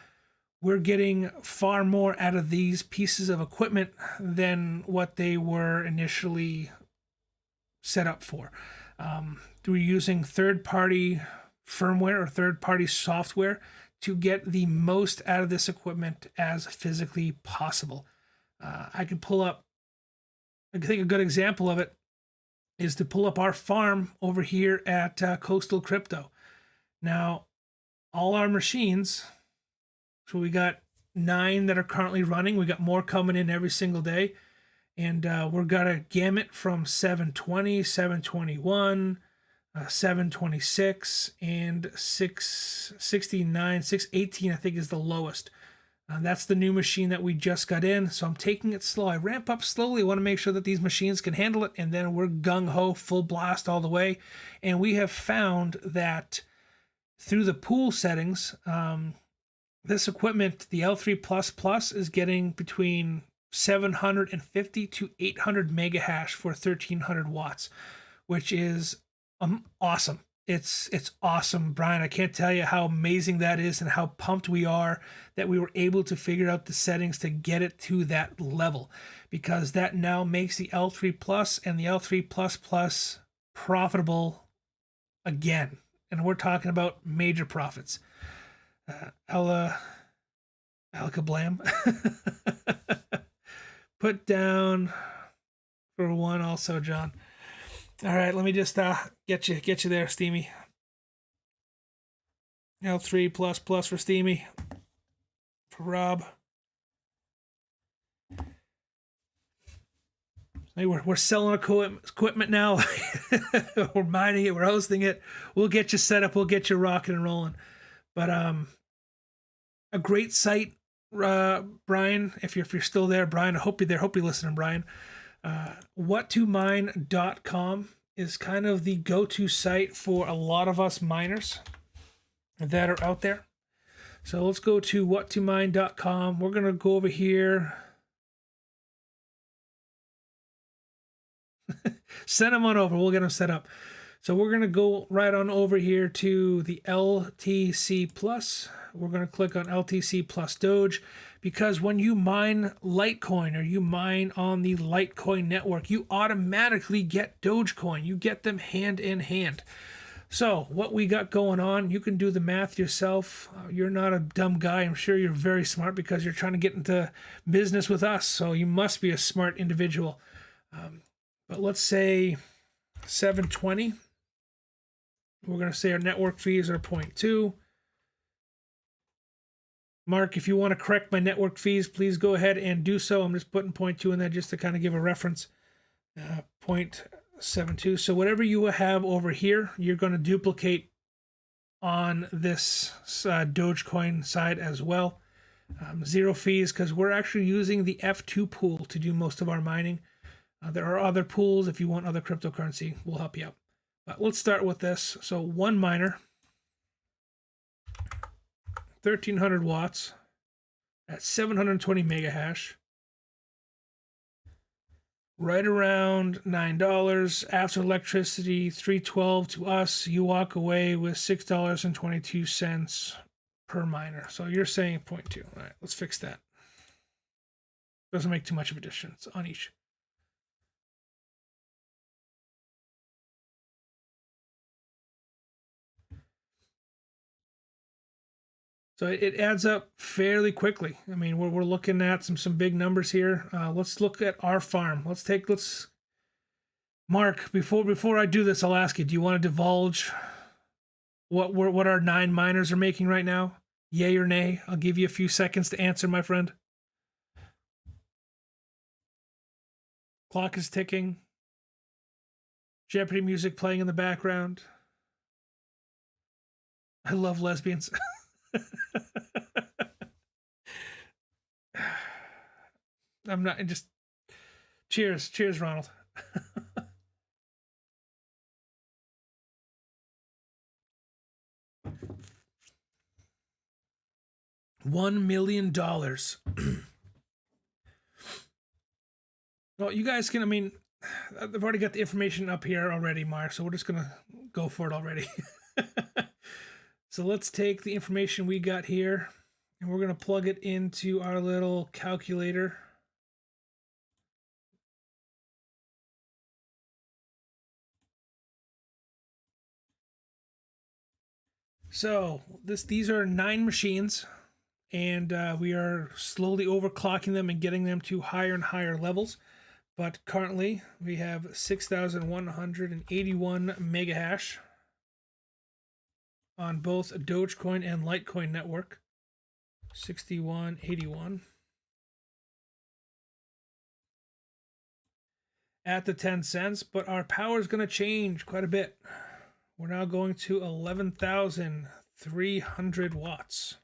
We're getting far more out of these pieces of equipment than what they were initially set up for. We're using third-party firmware or third-party software to get the most out of this equipment as physically possible. I could pull up, I think a good example of it is to pull up our farm over here at Coastal Crypto. Now, all our machines, so we got 9 that are currently running. We got more coming in every single day. And we've got a gamut from 720, 721, 726 and 669, 618 I think is the lowest. That's the new machine that we just got in, so I'm taking it slow. I ramp up slowly. I want to make sure that these machines can handle it, and then we're gung-ho, full blast all the way. And we have found that through the pool settings, this equipment, the L3++, is getting between 750 to 800 mega hash for 1300 watts, which is awesome. It's awesome, Brian. I can't tell you how amazing that is and how pumped we are that we were able to figure out the settings to get it to that level, because that now makes the L3 Plus and the L3++ profitable again. And we're talking about major profits. Alakablam. Put down for one also, John. All right, let me just get you there, Steamy. L3++ for Steamy. For Rob. Hey, we're selling equipment now. We're mining it. We're hosting it. We'll get you set up. We'll get you rocking and rolling. But a great site, Brian. If you're still there, Brian, I hope you're there. Hope you're listening, Brian. What2mine.com is kind of the go-to site for a lot of us miners that are out there. So let's go to what2mine.com. We're going to go over here. Send them on over. We'll get them set up. So we're going to go right on over here to the LTC Plus. We're going to click on LTC Plus Doge, because when you mine Litecoin or you mine on the Litecoin network, you automatically get Dogecoin. You get them hand in hand. So what we got going on, you can do the math yourself. You're not a dumb guy. I'm sure you're very smart because you're trying to get into business with us. So you must be a smart individual. But let's say 720. We're going to say our network fees are 0.2. Mark, if you want to correct my network fees, please go ahead and do so. I'm just putting 0.2 in there just to kind of give a reference. 7.2. So whatever you have over here, you're going to duplicate on this Dogecoin side as well. Zero fees because we're actually using the F2 pool to do most of our mining. There are other pools. If you want other cryptocurrency, we'll help you out. But let's start with this. So one miner, 1300 watts at 720 mega hash. Right around $9 after electricity, $3.12 to us. You walk away with $6.22 per miner. So you're saying 0.2. All right, let's fix that. Doesn't make too much of a difference on each. So it adds up fairly quickly. I mean, we're looking at some big numbers here. Let's look at our farm. Let's Mark, before I do this, I'll ask you, do you want to divulge what our 9 miners are making right now? Yay or nay? I'll give you a few seconds to answer, my friend. Clock is ticking. Jeopardy music playing in the background. I love lesbians. I'm not just cheers, Ronald. $1 million. Well, you guys can, I mean, I've already got the information up here already, Mark, so we're just gonna go for it already. So let's take the information we got here and we're gonna plug it into our little calculator. So these are 9 machines, and we are slowly overclocking them and getting them to higher and higher levels. But currently we have 6,181 mega hash on both Dogecoin and Litecoin network. 6181 at the 10 cents, but our power is going to change quite a bit. We're now going to 11,300 watts.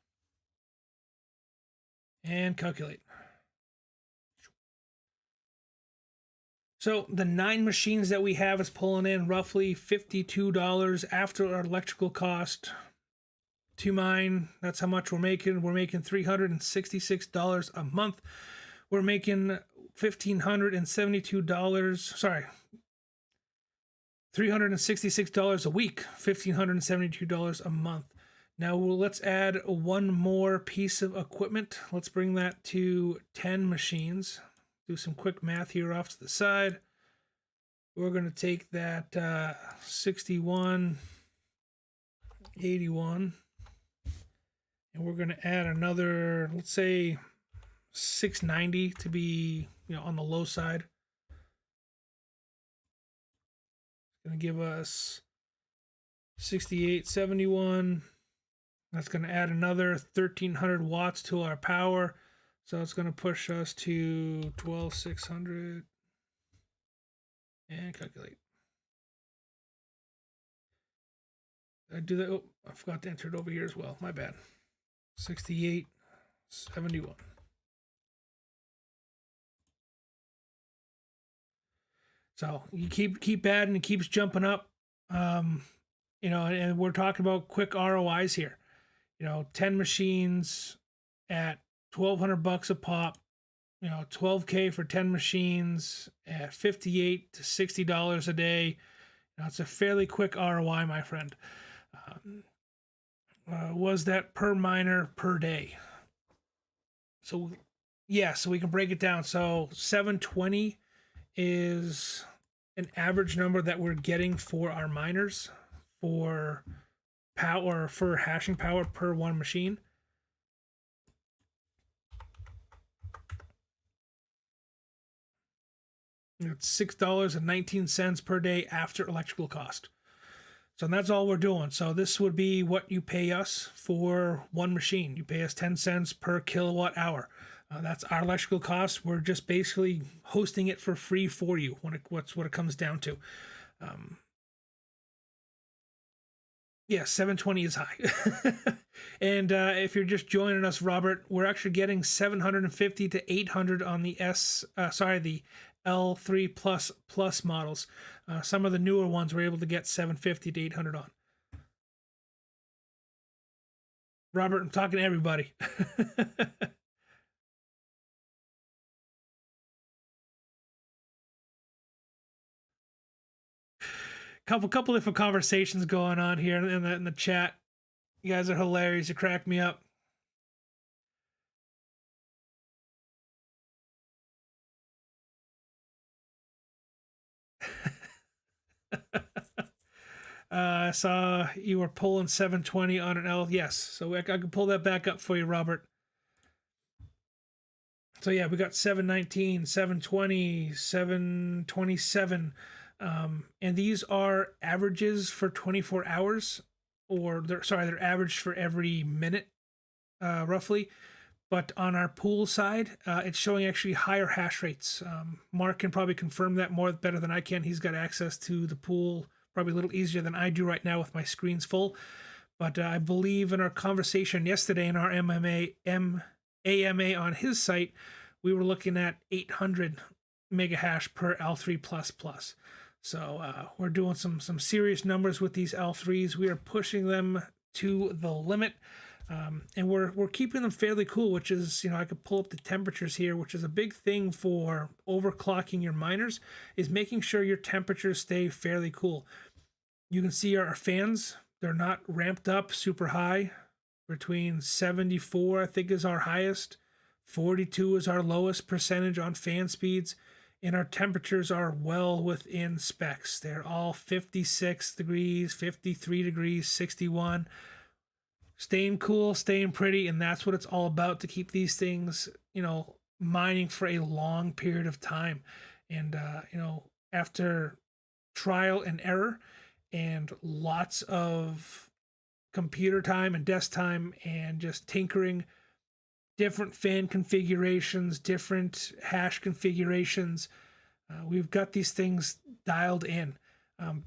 And calculate. So the 9 machines that we have is pulling in roughly $52 after our electrical cost to mine. That's how much we're making. We're making $366 a month. We're making $1,572. Sorry, $366 a week, $1,572 a month. Now let's add one more piece of equipment. Let's bring that to 10 machines. Do some quick math here off to the side. We're going to take that 6181 and we're going to add another, let's say 690 to be, on the low side. It's going to give us 6871. That's going to add another 1,300 watts to our power. So it's going to push us to 12,600 and calculate. Did I do that? Oh, I forgot to enter it over here as well. My bad. 6871. So you keep adding, it keeps jumping up. And we're talking about quick ROIs here. 10 machines at $1,200 a pop, $12K for 10 machines at $58 to $60 a day. It's a fairly quick ROI, my friend. Was that per miner per day? So so we can break it down. So 720 is an average number that we're getting for our miners for power, for hashing power per one machine. It's $6.19 per day after electrical cost. So that's all we're doing. So this would be what you pay us for one machine. You pay us 10 cents per kilowatt hour. That's our electrical costs. We're just basically hosting it for free for you. What's what it comes down to. Um, yeah, 720 is high. And if you're just joining us, Robert, we're actually getting 750 to 800 on the the L3 plus models. Some of the newer ones we're able to get 750 to 800 on. Robert, I'm talking to everybody. couple different conversations going on here in the chat. You guys are hilarious. You crack me up. I saw you were pulling 720 on an L. Yes, so I can pull that back up for you, Robert. So yeah, we got 719, 720, 727. And these are averages for 24 hours, or they're averaged for every minute, roughly. But on our pool side, it's showing actually higher hash rates. Mark can probably confirm that better than I can. He's got access to the pool probably a little easier than I do right now with my screens full. But I believe in our conversation yesterday in our AMA on his site, we were looking at 800 mega hash per L3++. So we're doing some serious numbers with these L3s. We are pushing them to the limit. And we're keeping them fairly cool, which is, I could pull up the temperatures here, which is a big thing for overclocking your miners, is making sure your temperatures stay fairly cool. You can see our fans, they're not ramped up super high. Between 74, I think, is our highest. 42 is our lowest percentage on fan speeds. And our temperatures are well within specs. They're all 56 degrees, 53 degrees, 61. Staying cool, staying pretty, and that's what it's all about, to keep these things, mining for a long period of time. And, after trial and error and lots of computer time and desk time and just tinkering, different fan configurations, different hash configurations, we've got these things dialed in.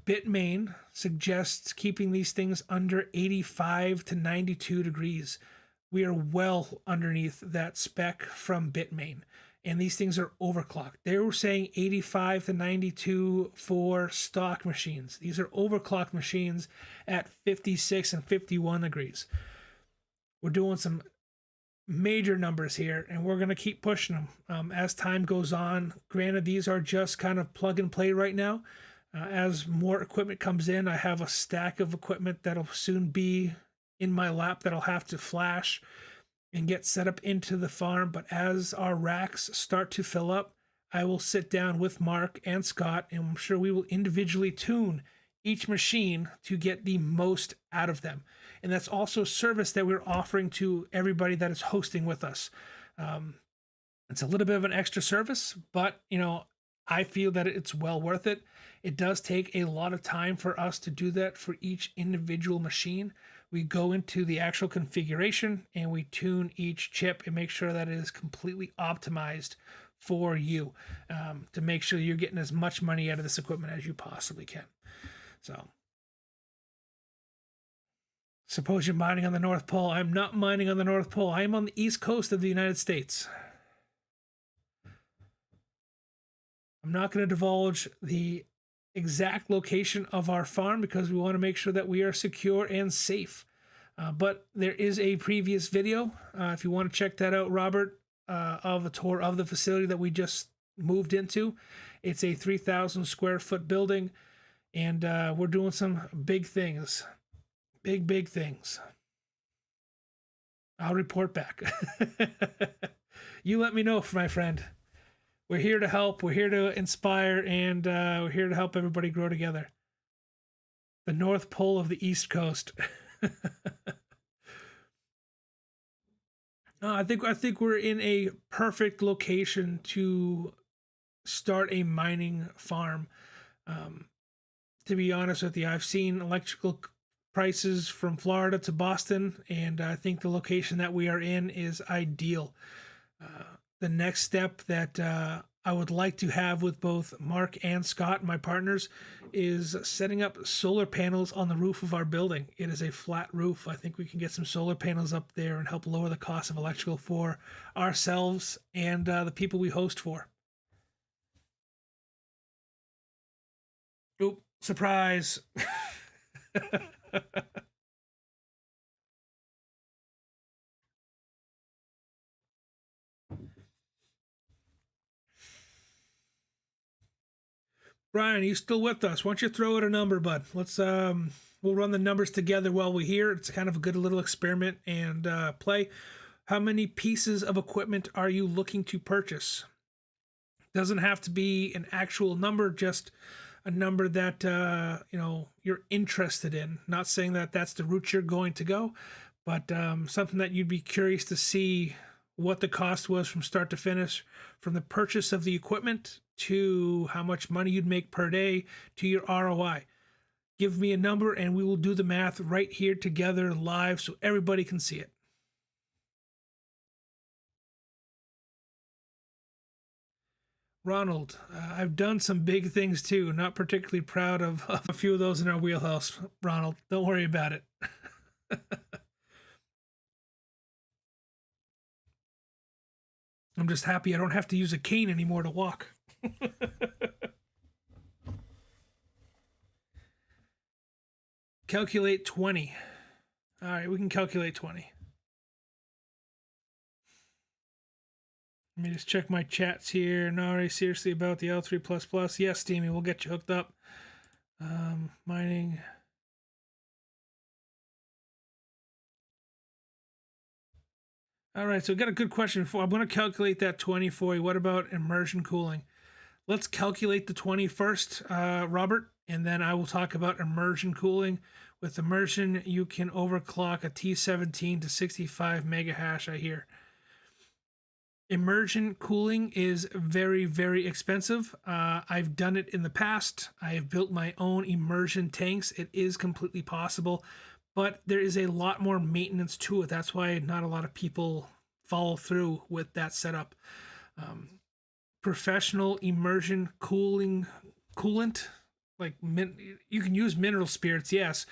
Bitmain suggests keeping these things under 85 to 92 degrees. We are well underneath that spec from Bitmain, and these things are overclocked. They were saying 85 to 92 for stock machines. These are overclocked machines at 56 and 51 degrees. We're doing some major numbers here, and we're going to keep pushing them as time goes on. Granted, these are just kind of plug and play right now. As more equipment comes in, I have a stack of equipment that'll soon be in my lap that I'll have to flash and get set up into the farm. But as our racks start to fill up, I will sit down with Mark and Scott, and I'm sure we will individually tune each machine to get the most out of them. And that's also a service that we're offering to everybody that is hosting with us. It's a little bit of an extra service, but I feel that it's well worth it. It does take a lot of time for us to do that for each individual machine. We go into the actual configuration and we tune each chip and make sure that it is completely optimized for you, to make sure you're getting as much money out of this equipment as you possibly can. So, suppose you're mining on the North Pole. I'm not mining on the North Pole. I am on the East Coast of the United States. I'm not going to divulge the exact location of our farm because we want to make sure that we are secure and safe. But there is a previous video, if you want to check that out, Robert, of a tour of the facility that we just moved into. It's a 3,000 square foot building, and we're doing some big things. Big things. I'll report back. You let me know, my friend. We're here to help. We're here to inspire, and we're here to help everybody grow together. The North Pole of the East Coast. I think we're in a perfect location to start a mining farm. To be honest with you, I've seen electrical prices from Florida to Boston, and I think the location that we are in is ideal. the next step that I would like to have with both Mark and Scott, my partners, is setting up solar panels on the roof of our building. It is a flat roof. I think we can get some solar panels up there and help lower the cost of electrical for ourselves and the people we host for. Oop, surprise. Brian, you still with us? Why don't you throw out a number, bud? Let's we'll run the numbers together while we're here. It's kind of a good little experiment and play. How many pieces of equipment are you looking to purchase? Doesn't have to be an actual number, just a number that you're interested in. Not saying that that's the route you're going to go, but something that you'd be curious to see what the cost was from start to finish, from the purchase of the equipment to how much money you'd make per day to your ROI. Give me a number and we will do the math right here together live so everybody can see it. Ronald, I've done some big things too. Not particularly proud of a few of those in our wheelhouse. Ronald, don't worry about it. I'm just happy I don't have to use a cane anymore to walk. Calculate 20. All right, we can calculate 20. Let me just check my chats here. Nari, seriously about the L3++? Yes, Steamy, we'll get you hooked up. Mining. All right, so I've got a good question for. I'm going to calculate that 20 for you. What about immersion cooling? Let's calculate the 20 first, Robert, and then I will talk about immersion cooling. With immersion, you can overclock a T17 to 65 mega hash, I hear. Immersion cooling is very, very expensive. I've done it in the past. I have built my own immersion tanks. It is completely possible, but there is a lot more maintenance to it. That's why not a lot of people follow through with that setup. Professional immersion coolant, like you can use mineral spirits, yes,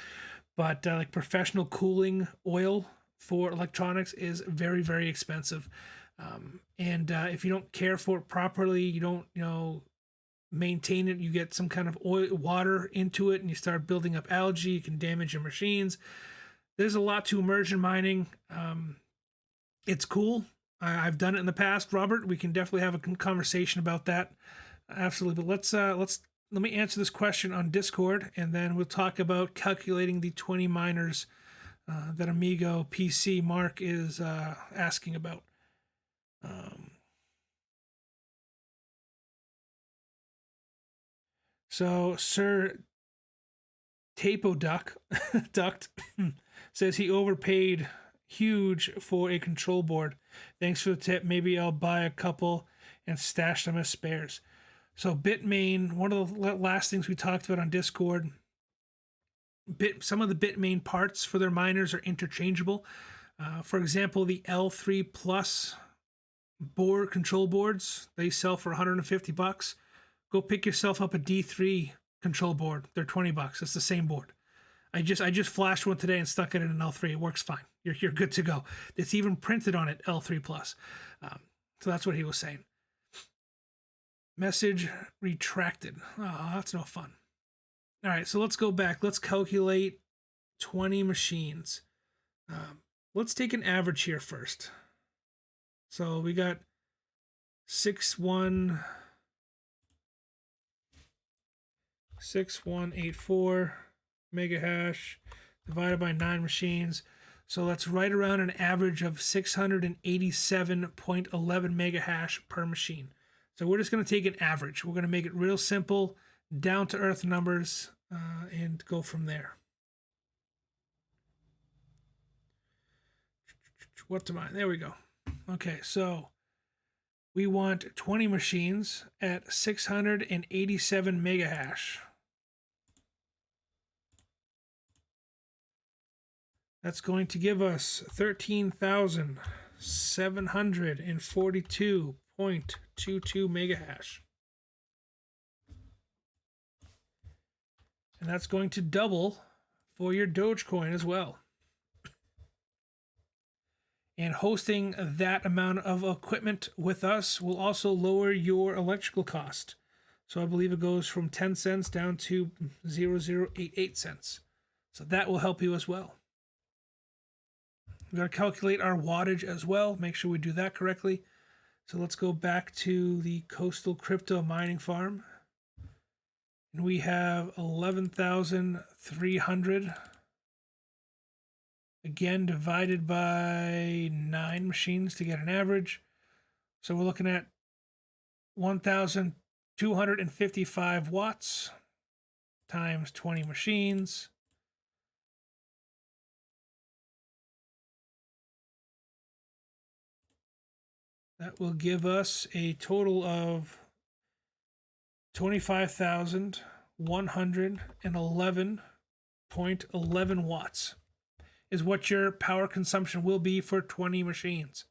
but like professional cooling oil for electronics is very, very expensive. And if you don't care for it properly, you don't maintain it, you get some kind of water into it and you start building up algae, you can damage your machines. There's a lot to immersion mining. It's cool. I've done it in the past, Robert. We can definitely have a conversation about that. Absolutely. But let me answer this question on Discord, and then we'll talk about calculating the 20 miners that Amigo PC Mark is asking about. So Sir Tapo Duct says he overpaid huge for a control board. Thanks for the tip. Maybe I'll buy a couple and stash them as spares. So Bitmain, one of the last things we talked about on Discord, some of the Bitmain parts for their miners are interchangeable. For example, the L3 Plus control boards, they sell for $150. Go pick yourself up a D3 control board. They're $20. It's the same board. I just flashed one today and stuck it in an L3. It works fine. You're good to go. It's even printed on it, L3 Plus. So that's what he was saying. Message retracted. Oh, that's no fun. All right, so let's go back. Let's calculate 20 machines. Let's take an average here first. So we got 6184 mega hash divided by 9 machines. So that's right around an average of 687.11 mega hash per machine. So we're just going to take an average. We're going to make it real simple, down to earth numbers, and go from there. What am I? There we go. Okay, so we want 20 machines at 687 mega hash. That's going to give us 13,000 742.22 mega hash. And that's going to double for your Dogecoin as well. And hosting that amount of equipment with us will also lower your electrical cost. So I believe it goes from 10 cents down to 0.0088 cents. So that will help you as well. We're going to calculate our wattage as well. Make sure we do that correctly. So let's go back to the Coastal Crypto Mining Farm. And we have 11,300. Again, divided by 9 machines to get an average. So we're looking at 1,255 watts times 20 machines. That will give us a total of 25,111.11 watts is what your power consumption will be for 20 machines.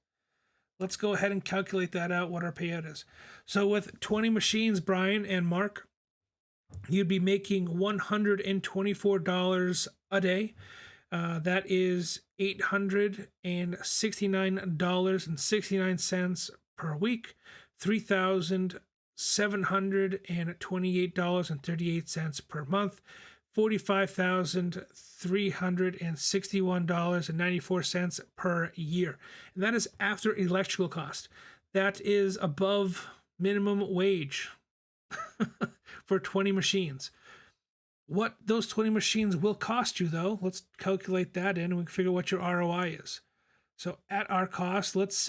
Let's go ahead and calculate that out, what our payout is. So with 20 machines, Brian and Mark, you'd be making $124 a day. That is $869.69 per week, $3,728.38 per month, $45,361.94 per year. And that is after electrical cost. That is above minimum wage for 20 machines. What those 20 machines will cost you, though, let's calculate that in and we can figure what your ROI is. So at our cost, let's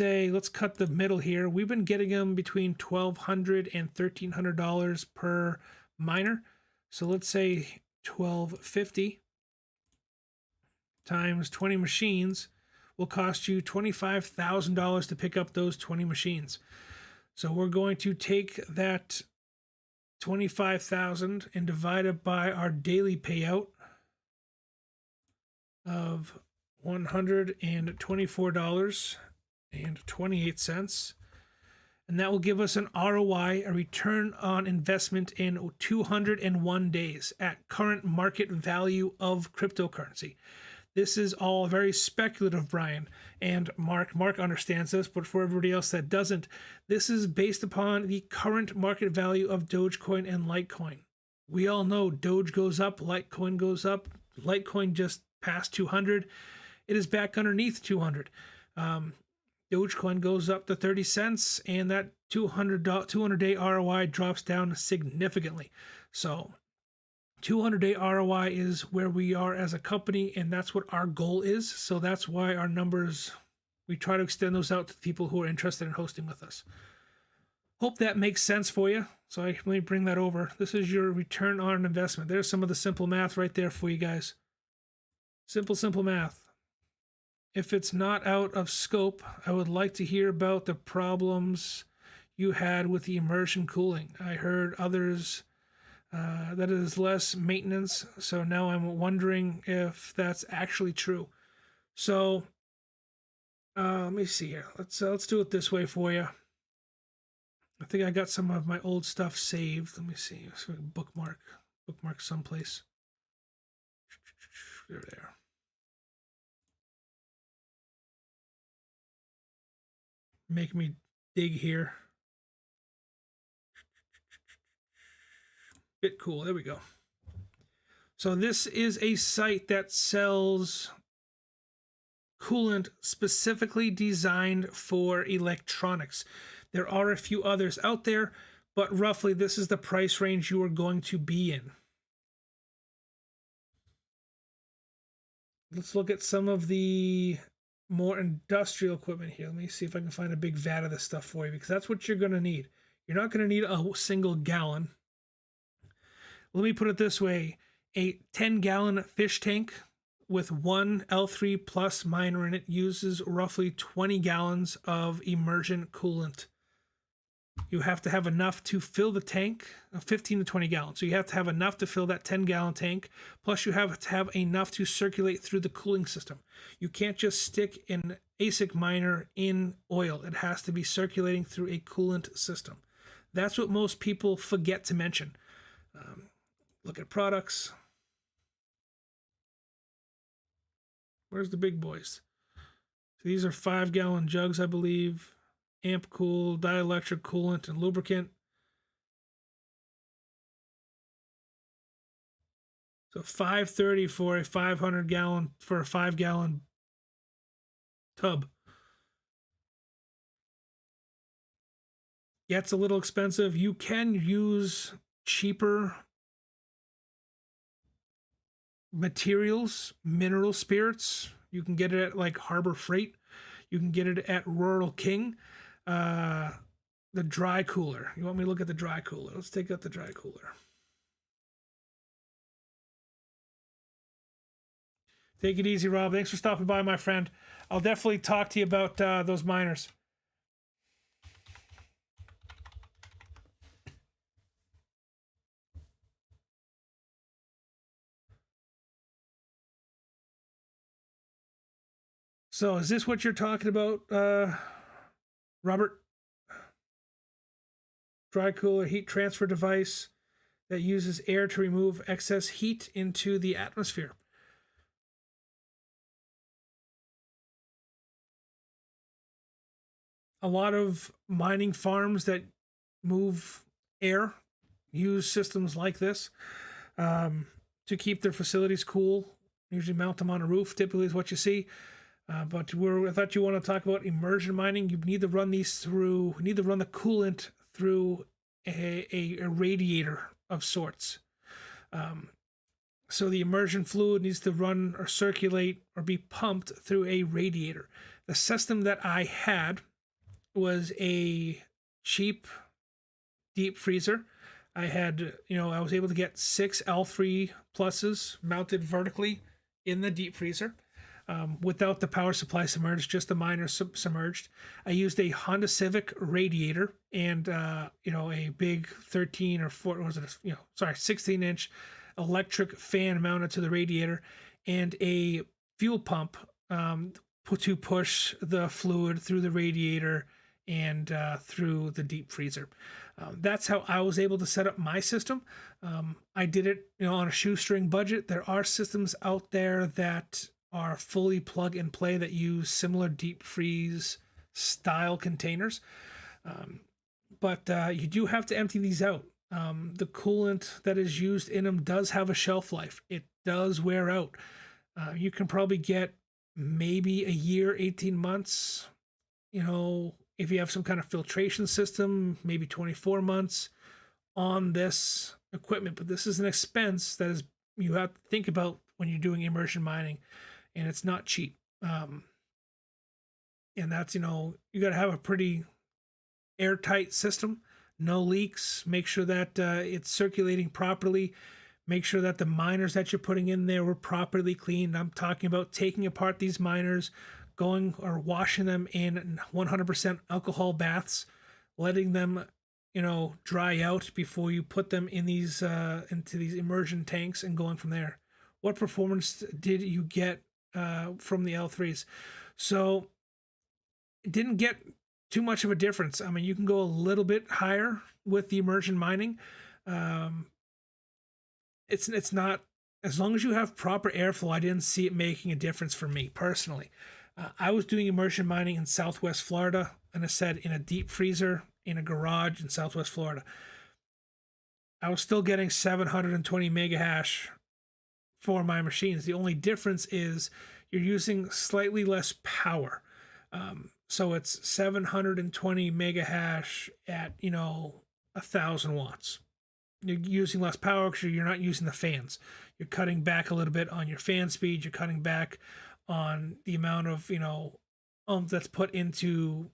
cut the middle here. We've been getting them between $1,200 and $1,300 per miner. So let's say $1,250 times 20 machines will cost you $25,000 to pick up those 20 machines. So we're going to take that 25,000 and divide it by our daily payout of $124.28, and that will give us an ROI, a return on investment, in 201 days at current market value of cryptocurrency. This is all very speculative, Brian and Mark. Mark understands this, but for everybody else that doesn't, this is based upon the current market value of Dogecoin and Litecoin. We all know Doge goes up, Litecoin goes up. Litecoin just passed 200. It is back underneath 200. Dogecoin goes up to 30 cents, and that 200-day ROI drops down significantly. So 200-day ROI is where we are as a company, and that's what our goal is. So that's why our numbers, we try to extend those out to people who are interested in hosting with us. Hope that makes sense for you. So let me bring that over. This is your return on investment. There's some of the simple math right there for you guys. Simple math. If it's not out of scope, I would like to hear about the problems you had with the immersion cooling. I heard others that it is less maintenance, so now I'm wondering if that's actually true. So let me see here. Let's do it this way for you. I think I got some of my old stuff saved. Let me see. Let's bookmark someplace. There. Make me dig here. Bit cool. There we go. So this is a site that sells coolant specifically designed for electronics. There are a few others out there, but roughly this is the price range you are going to be in. Let's look at some of the more industrial equipment here. Let me see if I can find a big vat of this stuff for you, because that's what you're going to need. You're not going to need a single gallon. Let me put it this way. A 10-gallon fish tank with one L3 plus miner in it uses roughly 20 gallons of immersion coolant. You have to have enough to fill the tank, 15 to 20 gallons. So you have to have enough to fill that 10-gallon tank. Plus, you have to have enough to circulate through the cooling system. You can't just stick an ASIC miner in oil. It has to be circulating through a coolant system. That's what most people forget to mention. Look at products. Where's the big boys? So these are 5-gallon jugs, I believe. Amp cool, dielectric coolant, and lubricant. So $5.30 for a 5-gallon tub. Yeah, it's a little expensive. You can use cheaper materials, mineral spirits. You can get it at like Harbor Freight. You can get it at Rural King. The dry cooler. You want me to look at the dry cooler? Let's take out the dry cooler. Take it easy, Rob. Thanks for stopping by, my friend. I'll definitely talk to you about those miners. So is this what you're talking about, Robert? Dry cooler heat transfer device that uses air to remove excess heat into the atmosphere. A lot of mining farms that move air use systems like this to keep their facilities cool. Usually mount them on a roof, typically is what you see. But I thought you want to talk about immersion mining. You need to run these through, you need to run the coolant through a radiator of sorts. So the immersion fluid needs to run or circulate or be pumped through a radiator. The system that I had was a cheap deep freezer. I had, I was able to get 6 L3 pluses mounted vertically in the deep freezer. Without the power supply submerged, just the miner submerged. I used a Honda Civic radiator and a big 13 or 4 was it 16-inch electric fan mounted to the radiator and a fuel pump to push the fluid through the radiator and through the deep freezer. That's how I was able to set up my system. I did it on a shoestring budget. There are systems out there that are fully plug and play that use similar deep freeze style containers. But you do have to empty these out. The coolant that is used in them does have a shelf life. It does wear out. You can probably get maybe a year, 18 months, if you have some kind of filtration system, maybe 24 months on this equipment. But this is an expense that you have to think about when you're doing immersion mining. And it's not cheap. And that's, you got to have a pretty airtight system, no leaks, make sure that it's circulating properly, make sure that the miners that you're putting in there were properly cleaned. I'm talking about taking apart these miners, going or washing them in 100% alcohol baths, letting them, dry out before you put them in these into these immersion tanks and going from there. What performance did you get from the L3s? So it didn't get too much of a difference. I mean, you can go a little bit higher with the immersion mining. It's not, as long as you have proper airflow, I didn't see it making a difference for me personally. I was doing immersion mining in Southwest Florida, and I said in a deep freezer in a garage in Southwest Florida. I was still getting 720 mega hash for my machines. The only difference is you're using slightly less power. So it's 720 mega hash at 1,000 watts. You're using less power because you're not using the fans. You're cutting back a little bit on your fan speed. You're cutting back on the amount of that's put into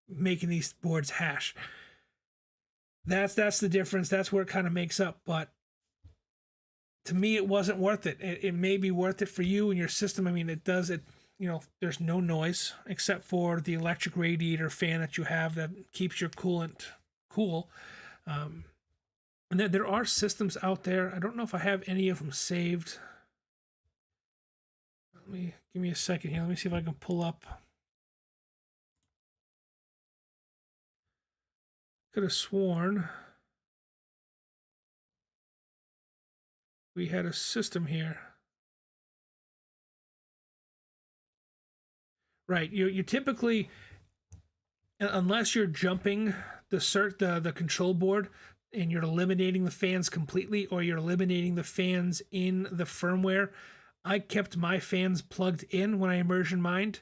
making these boards hash. That's the difference. That's where it kind of makes up. But to me, it wasn't worth it. It may be worth it for you and your system. I mean, it does it. There's no noise except for the electric radiator fan that you have that keeps your coolant cool. And there are systems out there. I don't know if I have any of them saved. Give me a second here. Let me see if I can pull up. Could have sworn we had a system here. Right. You typically, unless you're jumping the control board and you're eliminating the fans completely, or you're eliminating the fans in the firmware. I kept my fans plugged in when I immersion mined,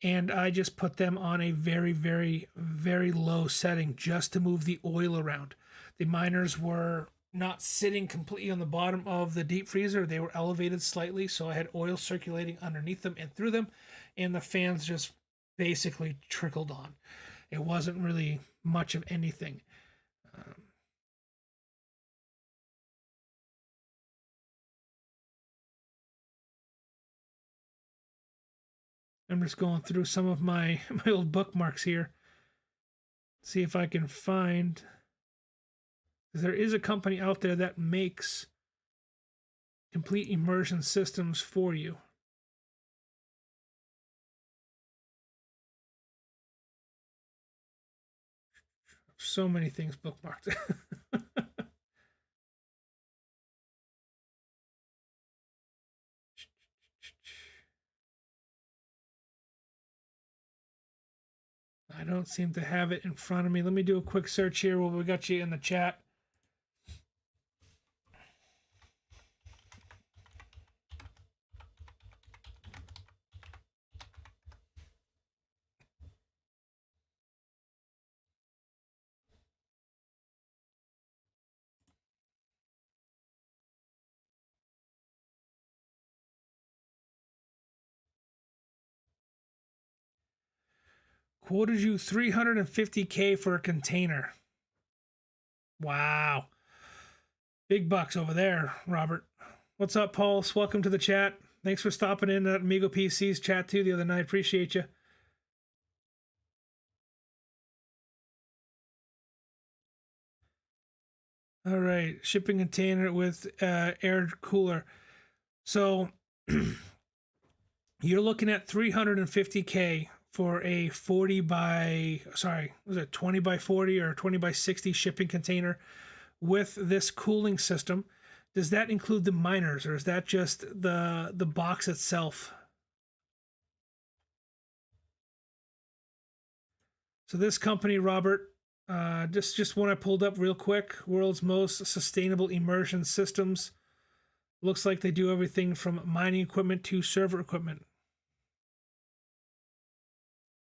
and I just put them on a very, very, very low setting just to move the oil around. The miners were not sitting completely on the bottom of the deep freezer. They were elevated slightly, so I had oil circulating underneath them and through them, and the fans just basically trickled on. It wasn't really much of anything. I'm just going through some of my old bookmarks here. See if I can find. There is a company out there that makes complete immersion systems for you. So many things bookmarked. I don't seem to have it in front of me. Let me do a quick search here while we got you in the chat. Quoted you $350K for a container. Wow. Big bucks over there, Robert. What's up, Paul? Welcome to the chat. Thanks for stopping in at Amigo PC's chat too the other night. Appreciate you. All right, shipping container with air cooler. So you're looking at $350K for a 40 by, sorry, was it 20 by 40 or 20 by 60 shipping container with this cooling system. Does that include the miners, or is that just the box itself? So this company, Robert, just one I pulled up real quick, world's most sustainable immersion systems. Looks like they do everything from mining equipment to server equipment.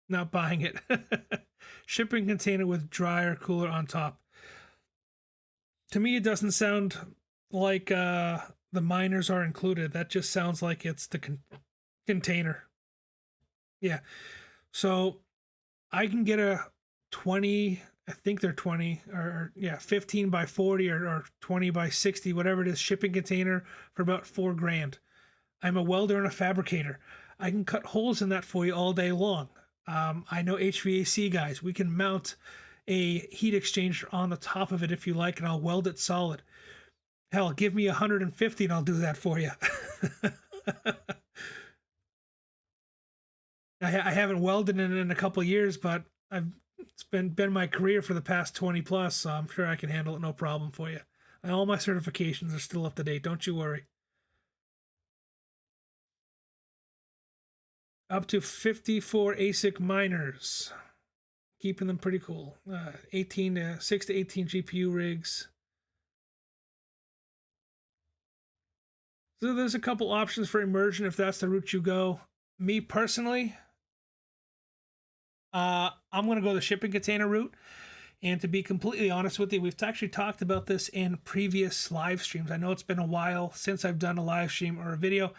Not buying it. Shipping container with dryer cooler on top. To me, it doesn't sound like the miners are included. That just sounds like it's the container. Yeah. So I can get a 20, I think they're 20, or yeah, 15 by 40 or 20 by 60, whatever it is, shipping container for about $4,000. I'm a welder and a fabricator. I can cut holes in that for you all day long. I know HVAC guys. We can mount a heat exchanger on the top of it if you like, and I'll weld it solid. Hell, give me 150 and I'll do that for you. I haven't welded in a couple of years, but it's been my career for the past 20 plus, so I'm sure I can handle it no problem for you. All my certifications are still up to date. Don't you worry. Up to 54 ASIC miners, keeping them pretty cool. 6 to 18 GPU rigs. So there's a couple options for immersion if that's the route you go. Me personally, I'm going to go the shipping container route. And to be completely honest with you, we've actually talked about this in previous live streams. I know it's been a while since I've done a live stream or a video.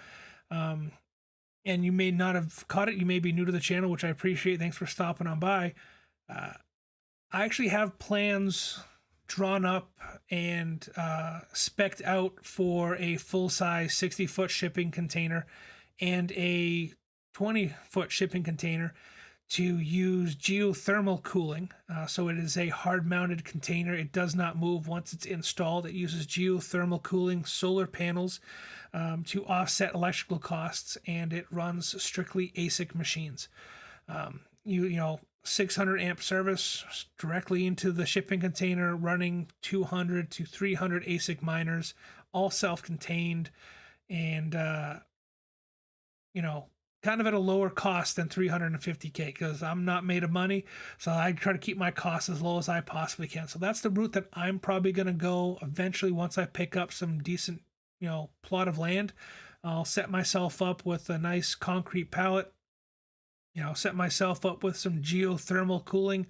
And you may not have caught it. You may be new to the channel, which I appreciate. Thanks for stopping on by. I actually have plans drawn up and spec'd out for a full-size 60-foot shipping container and a 20-foot shipping container to use geothermal cooling. So it is a hard mounted container. It does not move once it's installed. It uses geothermal cooling, solar panels to offset electrical costs, and it runs strictly ASIC machines. You know, 600 amp service directly into the shipping container, running 200 to 300 ASIC miners, all self-contained, and you know, kind of at a lower cost than 350K, because I'm not made of money, so I try to keep my costs as low as I possibly can. So that's the route that I'm probably going to go eventually once I pick up some decent, you know, plot of land. I'll set myself up with a nice concrete pallet, you know, set myself up with some geothermal cooling,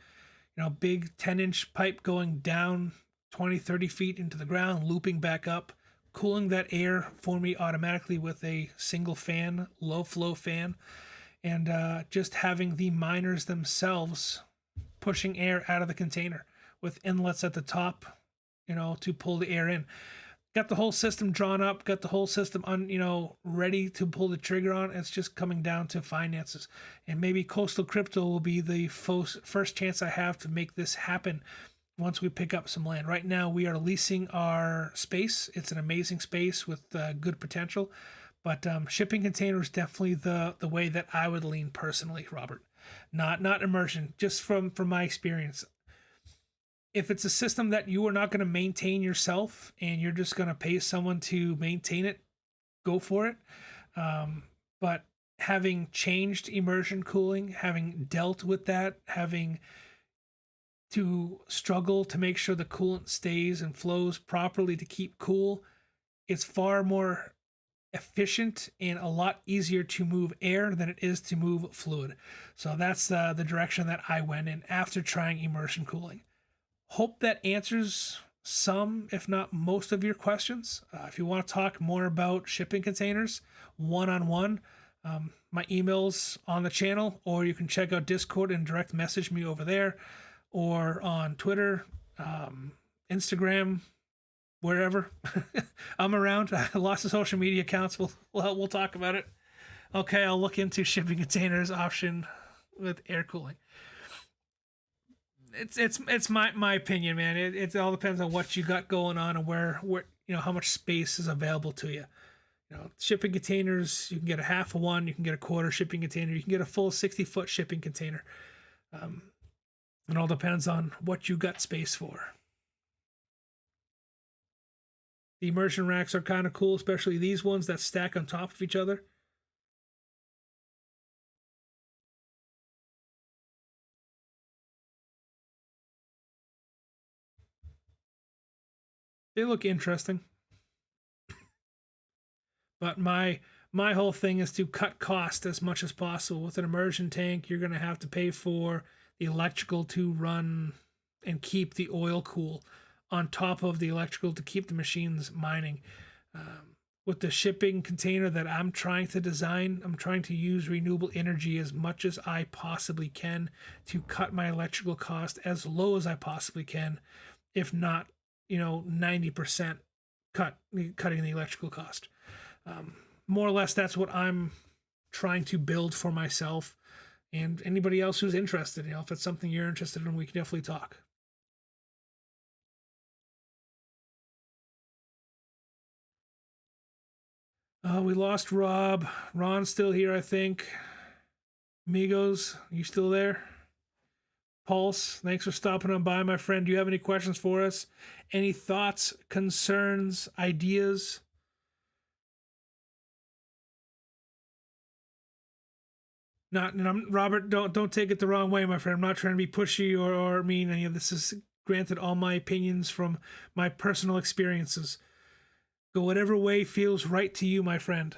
you know, big 10-inch pipe going down 20, 30 feet into the ground, looping back up, cooling that air for me automatically with a single fan, low flow fan, and just having the miners themselves pushing air out of the container with inlets at the top, you know, to pull the air in. Got the whole system drawn up, got the whole system you know, ready to pull the trigger on. It's just coming down to finances. And maybe Coastal Crypto will be the first chance I have to make this happen once we pick up some land. Right now, we are leasing our space. It's an amazing space with good potential. But shipping container is definitely the way that I would lean personally, Robert. Not immersion, just from my experience. If it's a system that you are not going to maintain yourself and you're just going to pay someone to maintain it, go for it. But having changed immersion cooling, having dealt with that, having to struggle to make sure the coolant stays and flows properly to keep cool, it's far more efficient and a lot easier to move air than it is to move fluid. So that's the direction that I went in after trying immersion cooling. Hope that answers some, if not most, of your questions. If you want to talk more about shipping containers one-on-one, my email's on the channel, or you can check out Discord and direct message me over there, or on Twitter, Instagram, wherever. I'm around. I lost the social media accounts. We'll talk about it. Okay, I'll look into shipping containers option with air cooling. It's my opinion, man. It all depends on what you got going on and where you know how much space is available to you. You know, shipping containers, you can get a half of one, you can get a quarter shipping container, you can get a full 60-foot shipping container. It all depends on what you got space for. The immersion racks are kind of cool, especially these ones that stack on top of each other. They look interesting. But my whole thing is to cut cost as much as possible. With an immersion tank, you're going to have to pay for the electrical to run and keep the oil cool, on top of the electrical to keep the machines mining. With the shipping container that I'm trying to design, I'm trying to use renewable energy as much as I possibly can to cut my electrical cost as low as I possibly can, if not, you know, 90% cutting the electrical cost. More or less, that's what I'm trying to build for myself and anybody else who's interested. You know, if it's something you're interested in, we can definitely talk. We lost Rob. Ron's still here, I think. Amigos, you still there? Pulse, thanks for stopping on by, my friend. Do you have any questions for us? Any thoughts, concerns, ideas? Not, and Robert. Don't take it the wrong way, my friend. I'm not trying to be pushy or mean. Any of this is granted all my opinions from my personal experiences. Go whatever way feels right to you, my friend.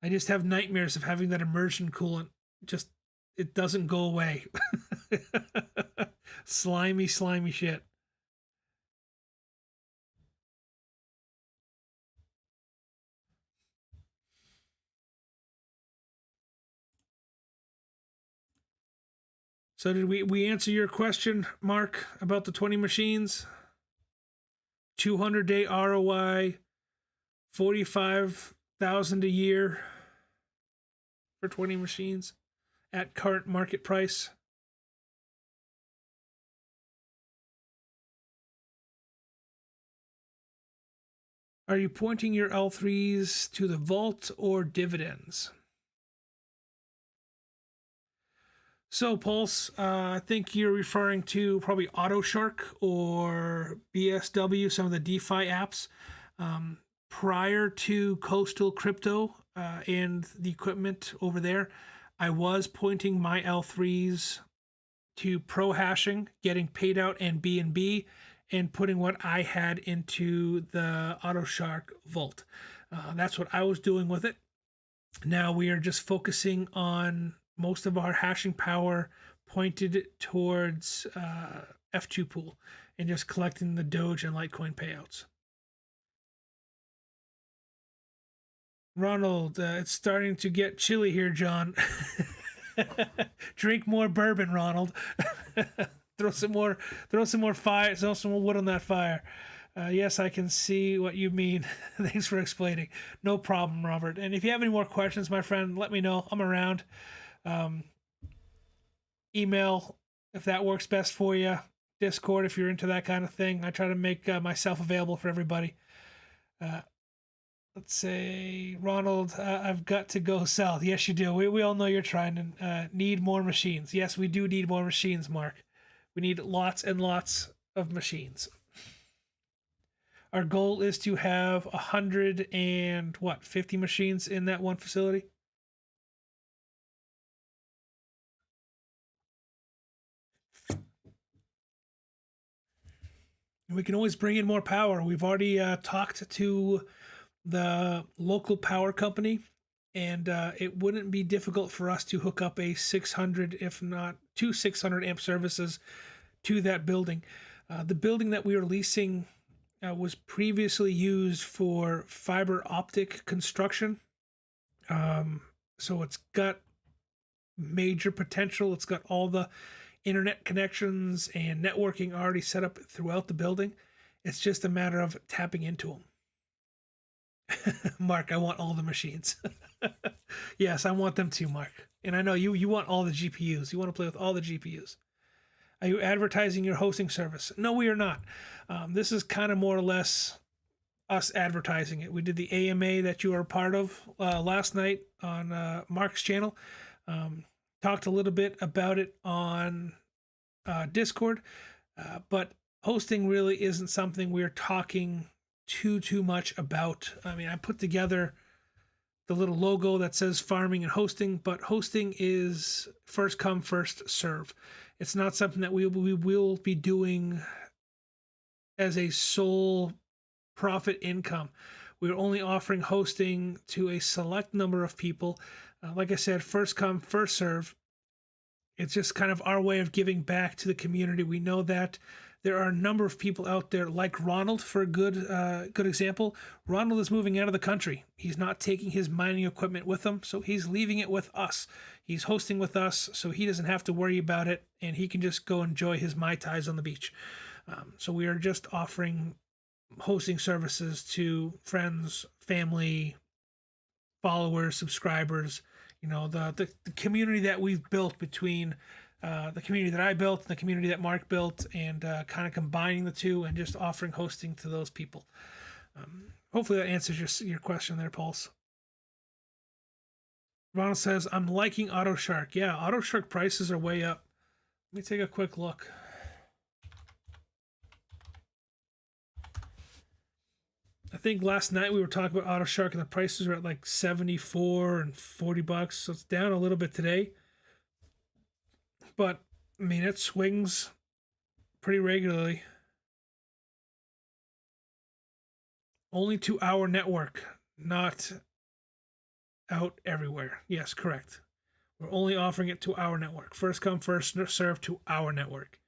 I just have nightmares of having that immersion coolant. Just, it doesn't go away. Slimy shit. So did we answer your question, Mark, about the 20 machines? 200-day ROI, 45 $1,000 a year for 20 machines at current market price. Are you pointing your L3s to the vault or dividends? So, Pulse, I think you're referring to probably AutoShark or BSW, some of the DeFi apps. Prior to Coastal Crypto and the equipment over there, I was pointing my L3s to pro hashing, getting paid out and BNB, and putting what I had into the AutoShark vault. That's what I was doing with it. Now we are just focusing on most of our hashing power pointed towards F2 pool and just collecting the Doge and Litecoin payouts. Ronald, it's starting to get chilly here, John. Drink more bourbon, Ronald. throw some more fire, throw some more wood on that fire. Yes, I can see what you mean. Thanks for explaining. No problem, Robert. And if you have any more questions, my friend, let me know. I'm around. Email if that works best for you. Discord if you're into that kind of thing. I try to make myself available for everybody. Let's say, Ronald, I've got to go south. Yes, you do. We all know you're trying to need more machines. Yes, we do need more machines, Mark. We need lots and lots of machines. Our goal is to have 50 machines in that one facility. We can always bring in more power. We've already talked to the local power company, and it wouldn't be difficult for us to hook up a 600, if not two 600 amp services to that building. The building that we are leasing was previously used for fiber optic construction. So it's got major potential. It's got all the internet connections and networking already set up throughout the building. It's just a matter of tapping into them. Mark, I want all the machines. Yes, I want them too, Mark. And I know you want all the GPUs. You want to play with all the GPUs. Are you advertising your hosting service? No, we are not. This is kind of more or less us advertising it. We did the AMA that you were a part of last night on Mark's channel. Talked a little bit about it on Discord, but hosting really isn't something we're talking too much about. I mean, I put together the little logo that says farming and hosting, but hosting is first come, first serve. It's not something that we will be doing as a sole profit income. We're only offering hosting to a select number of people. Like I said, first come, first serve. It's just kind of our way of giving back to the community. We know that there are a number of people out there, like Ronald, for a good example. Ronald is moving out of the country. He's not taking his mining equipment with him, so he's leaving it with us. He's hosting with us, so he doesn't have to worry about it, and he can just go enjoy his Mai Tais on the beach. So we are just offering hosting services to friends, family, followers, subscribers. You know, the community that we've built between the community that I built and the community that Mark built, and kind of combining the two and just offering hosting to those people. Hopefully that answers your question there, Pulse. Ronald says, I'm liking AutoShark. Yeah, AutoShark prices are way up. Let me take a quick look. I think last night we were talking about AutoShark and the prices were at like 74 and 40 bucks. So it's down a little bit today. But I mean, it swings pretty regularly. Only to our network, not out everywhere. Yes, correct. We're only offering it to our network. First come, first serve to our network.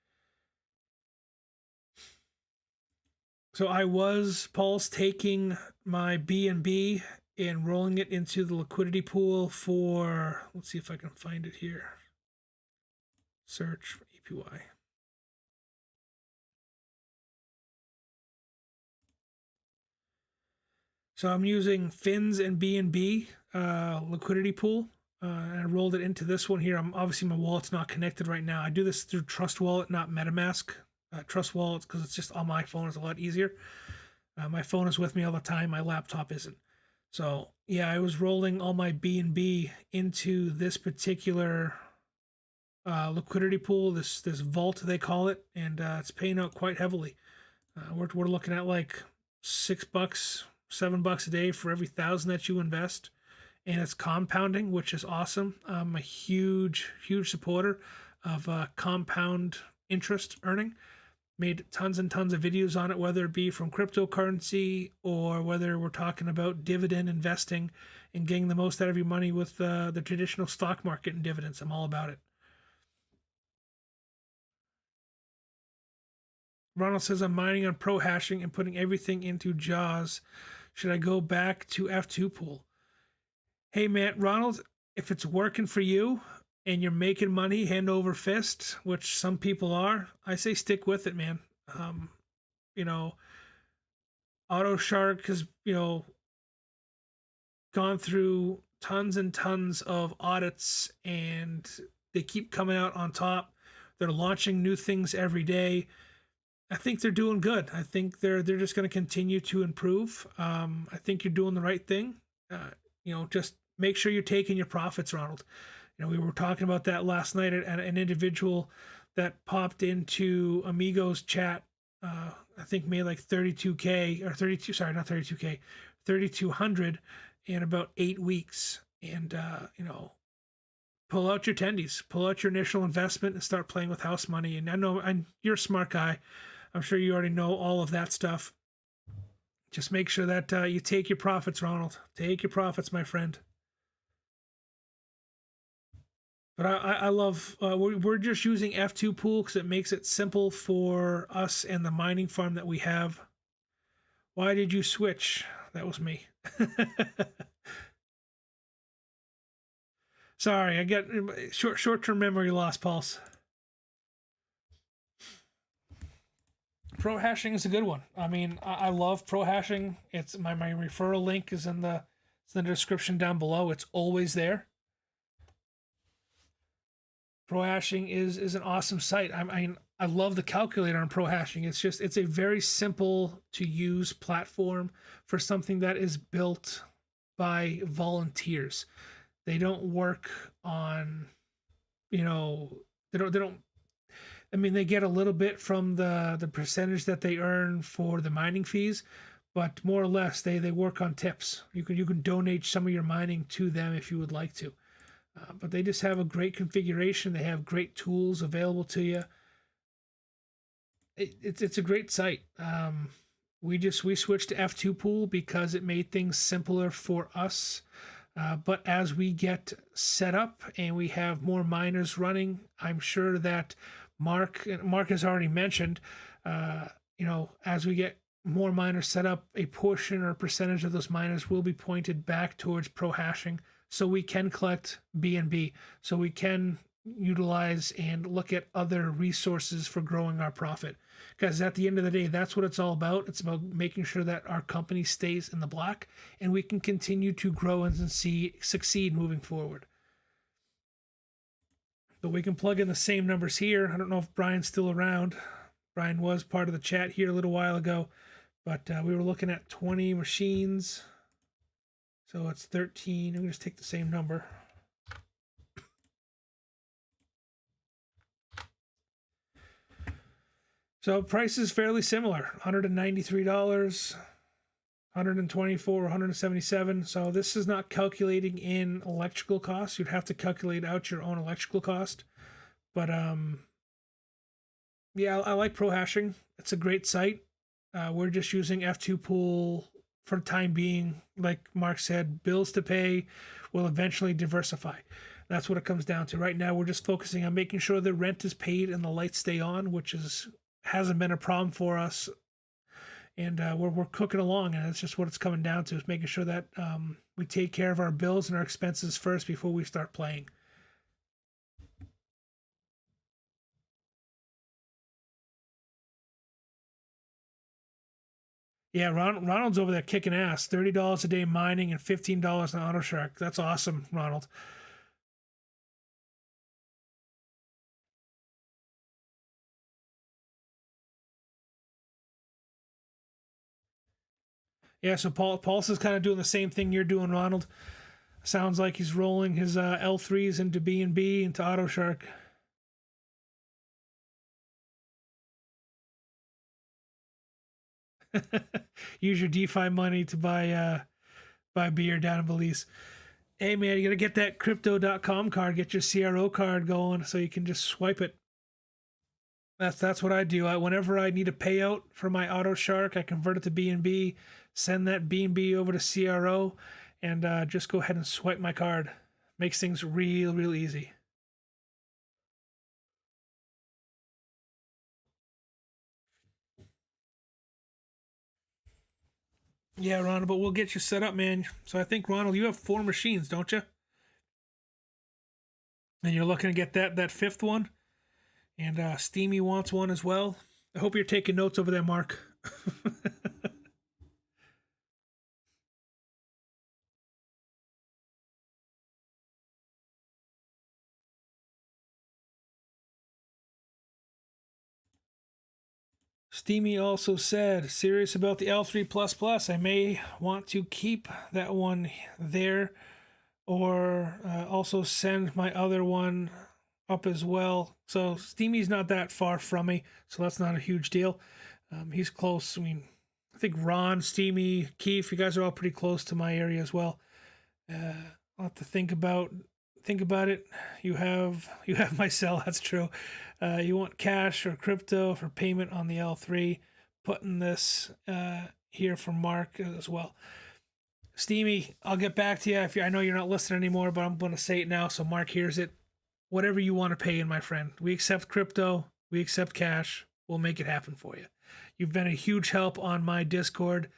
So I was, Paul's, taking my BNB and rolling it into the liquidity pool for, let's see if I can find it here. Search for APY. So I'm using Fins and B&B liquidity pool. And I rolled it into this one here. Obviously my wallet's not connected right now. I do this through Trust Wallet, not MetaMask. Trust Wallet, because it's just on my phone, is a lot easier. My phone is with me all the time. My laptop isn't. So yeah, I was rolling all my B&B into this particular liquidity pool, this vault they call it, and it's paying out quite heavily. We're looking at like $6, $7 a day for every 1,000 that you invest, and it's compounding, which is awesome. I'm a huge supporter of compound interest earning. Made tons and tons of videos on it, whether it be from cryptocurrency or whether we're talking about dividend investing and getting the most out of your money with the traditional stock market and dividends. I'm all about it. Ronald says, I'm mining on pro hashing and putting everything into JAWS. Should I go back to F2 pool? Hey, man, Ronald, if it's working for you and you're making money hand over fist, which some people are, I say stick with it, man. You know, Auto Shark has, gone through tons and tons of audits, and they keep coming out on top. They're launching new things every day. I think they're doing good. I think they're just going to continue to improve. I think you're doing the right thing. Just make sure you're taking your profits, Ronald. We were talking about that last night at an individual that popped into Amigo's chat. I think made like 32K or 32. Sorry, not 32K, 3,200 in about 8 weeks. And pull out your tendies, pull out your initial investment, and start playing with house money. And I know you're a smart guy. I'm sure you already know all of that stuff. Just make sure that you take your profits, Ronald. Take your profits, my friend. But I love, we're just using F2 pool because it makes it simple for us and the mining farm that we have. Why did you switch? That was me. Sorry, I get short-term memory loss, Pulse. Pro hashing is a good one. I mean, I love pro hashing. It's my referral link is in the description down below. It's always there. Pro hashing is an awesome site. I love the calculator on pro hashing. It's a very simple to use platform for something that is built by volunteers. They don't work on, they don't. I mean, they get a little bit from the percentage that they earn for the mining fees, but more or less they work on tips. You can donate some of your mining to them if you would like to. But they just have a great configuration. They have great tools available to you. It's a great site. We switched to F2 pool because it made things simpler for us. But as we get set up and we have more miners running, I'm sure that Mark has already mentioned, as we get more miners set up, a portion or percentage of those miners will be pointed back towards pro hashing, so we can collect BNB, so we can utilize and look at other resources for growing our profit. Because at the end of the day, that's what it's all about. It's about making sure that our company stays in the black and we can continue to grow and succeed moving forward. But we can plug in the same numbers here. I don't know if Brian's still around. Brian was part of the chat here a little while ago, but we were looking at 20 machines. So it's 13. I'm going to just take the same number. So price is fairly similar, $193, 124, 177. So this is not calculating in electrical costs. You'd have to calculate out your own electrical cost. But yeah, I like pro hashing. It's a great site. We're just using F2 pool for the time being. Like Mark said, bills to pay will eventually diversify. That's what it comes down to. Right now, we're just focusing on making sure the rent is paid and the lights stay on, which hasn't been a problem for us. And we're cooking along, and that's just what it's coming down to, is making sure that we take care of our bills and our expenses first before we start playing. Yeah, Ronald's over there kicking ass. $30 a day mining and $15 on AutoShark. That's awesome, Ronald. Yeah, so Paul's is kind of doing the same thing you're doing, Ronald. Sounds like he's rolling his L3s into B&B into AutoShark. Use your DeFi money to buy beer down in Belize. Hey man, you gotta get that crypto.com card, get your CRO card going so you can just swipe it. That's what I do. Whenever I need a payout for my AutoShark, I convert it to BNB, send that BNB over to CRO, and just go ahead and swipe my card. Makes things real easy. Yeah, Ronald, but we'll get you set up, man. So I think, Ronald, you have 4 machines, don't you? And you're looking to get that fifth one. And Steamy wants one as well. I hope you're taking notes over there, Mark. Steamy also said, serious about the L3++. I may want to keep that one there or also send my other one up as well. So Steamy's not that far from me, so that's not a huge deal. He's close. I mean, I think Ron, Steamy, Keith, you guys are all pretty close to my area as well. I'll have to think about it. You have my cell. That's true. You want cash or crypto for payment on the L3. Putting this here for Mark as well. Steamy, I'll get back to you. I know you're not listening anymore, but I'm going to say it now so Mark hears it. Whatever you want to pay in, my friend. We accept crypto. We accept cash. We'll make it happen for you. You've been a huge help on my Discord,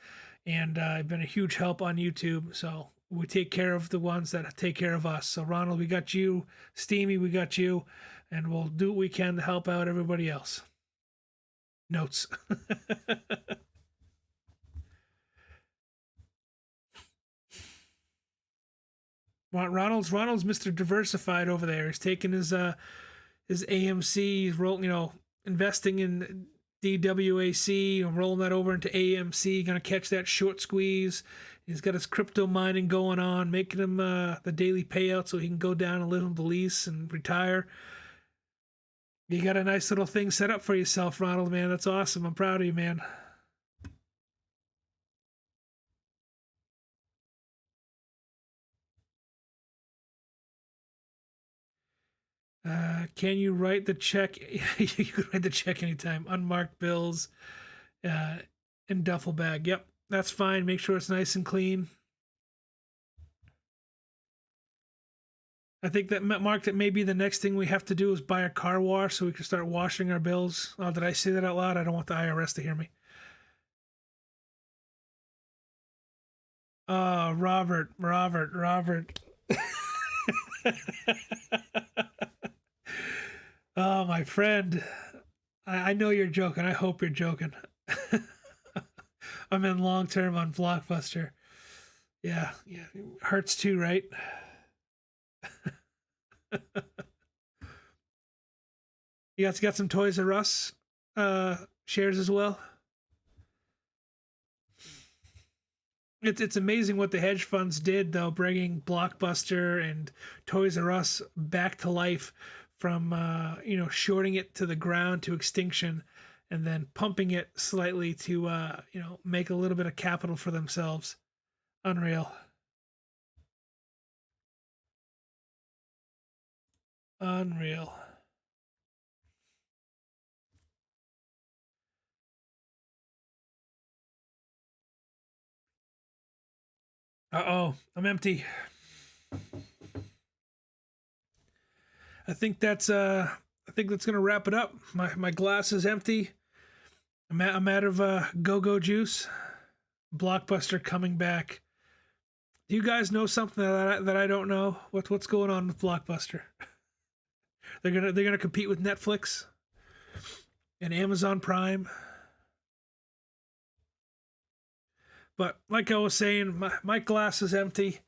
and I've been a huge help on YouTube. So we take care of the ones that take care of us. So Ronald, we got you. Steamy, we got you, and we'll do what we can to help out everybody else. Notes. Ronald's Mr. Diversified over there. He's taking his AMC. He's rolling, investing in DWAC and rolling that over into AMC. Gonna catch that short squeeze. He's got his crypto mining going on, making him the daily payout so he can go down and live in Belize and retire. You got a nice little thing set up for yourself, Ronald, man. That's awesome. I'm proud of you, man. Can you write the check? You can write the check anytime. Unmarked bills in duffel bag. Yep, that's fine. Make sure it's nice and clean. I think that Mark, that maybe the next thing we have to do is buy a car wash so we can start washing our bills. Oh, did I say that out loud? I don't want the IRS to hear me. Robert. Oh, my friend. I know you're joking. I hope you're joking. I'm in long term on Blockbuster. Yeah. Hurts too, right? You got some Toys R Us shares as well. It's amazing what the hedge funds did though, bringing Blockbuster and Toys R Us back to life from shorting it to the ground to extinction, and then pumping it slightly to make a little bit of capital for themselves. Unreal. Unreal. Uh-oh, I'm empty. I think that's gonna wrap it up. My glass is empty. I'm out of go-go juice. Blockbuster coming back. Do you guys know something that I don't know? What's going on with Blockbuster? They're gonna compete with Netflix and Amazon Prime. But like I was saying, my glass is empty.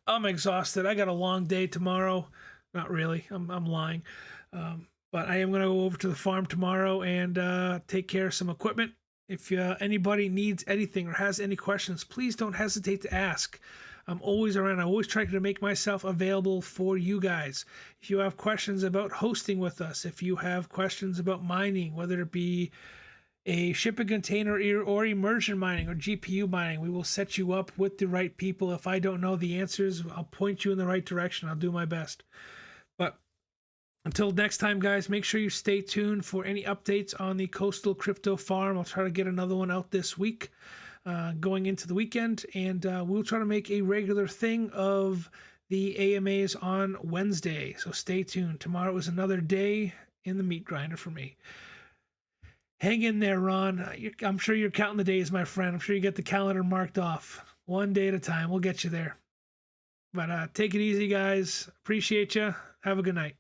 I'm exhausted. I got a long day tomorrow. Not really. I'm lying. But I am going to go over to the farm tomorrow and take care of some equipment. If anybody needs anything or has any questions, please don't hesitate to ask. I'm always around. I always try to make myself available for you guys. If you have questions about hosting with us, if you have questions about mining, whether it be a shipping container or immersion mining or GPU mining, we will set you up with the right people. If I don't know the answers, I'll point you in the right direction. I'll do my best. But until next time, guys, make sure you stay tuned for any updates on the Coastal Crypto Farm. I'll try to get another one out this week, going into the weekend, and we'll try to make a regular thing of the AMAs on Wednesday. So stay tuned. Tomorrow is another day in the meat grinder for me. Hang in there, Ron. I'm sure you're counting the days, my friend. I'm sure you get the calendar marked off. One day at a time. We'll get you there. But take it easy, guys. Appreciate you. Have a good night.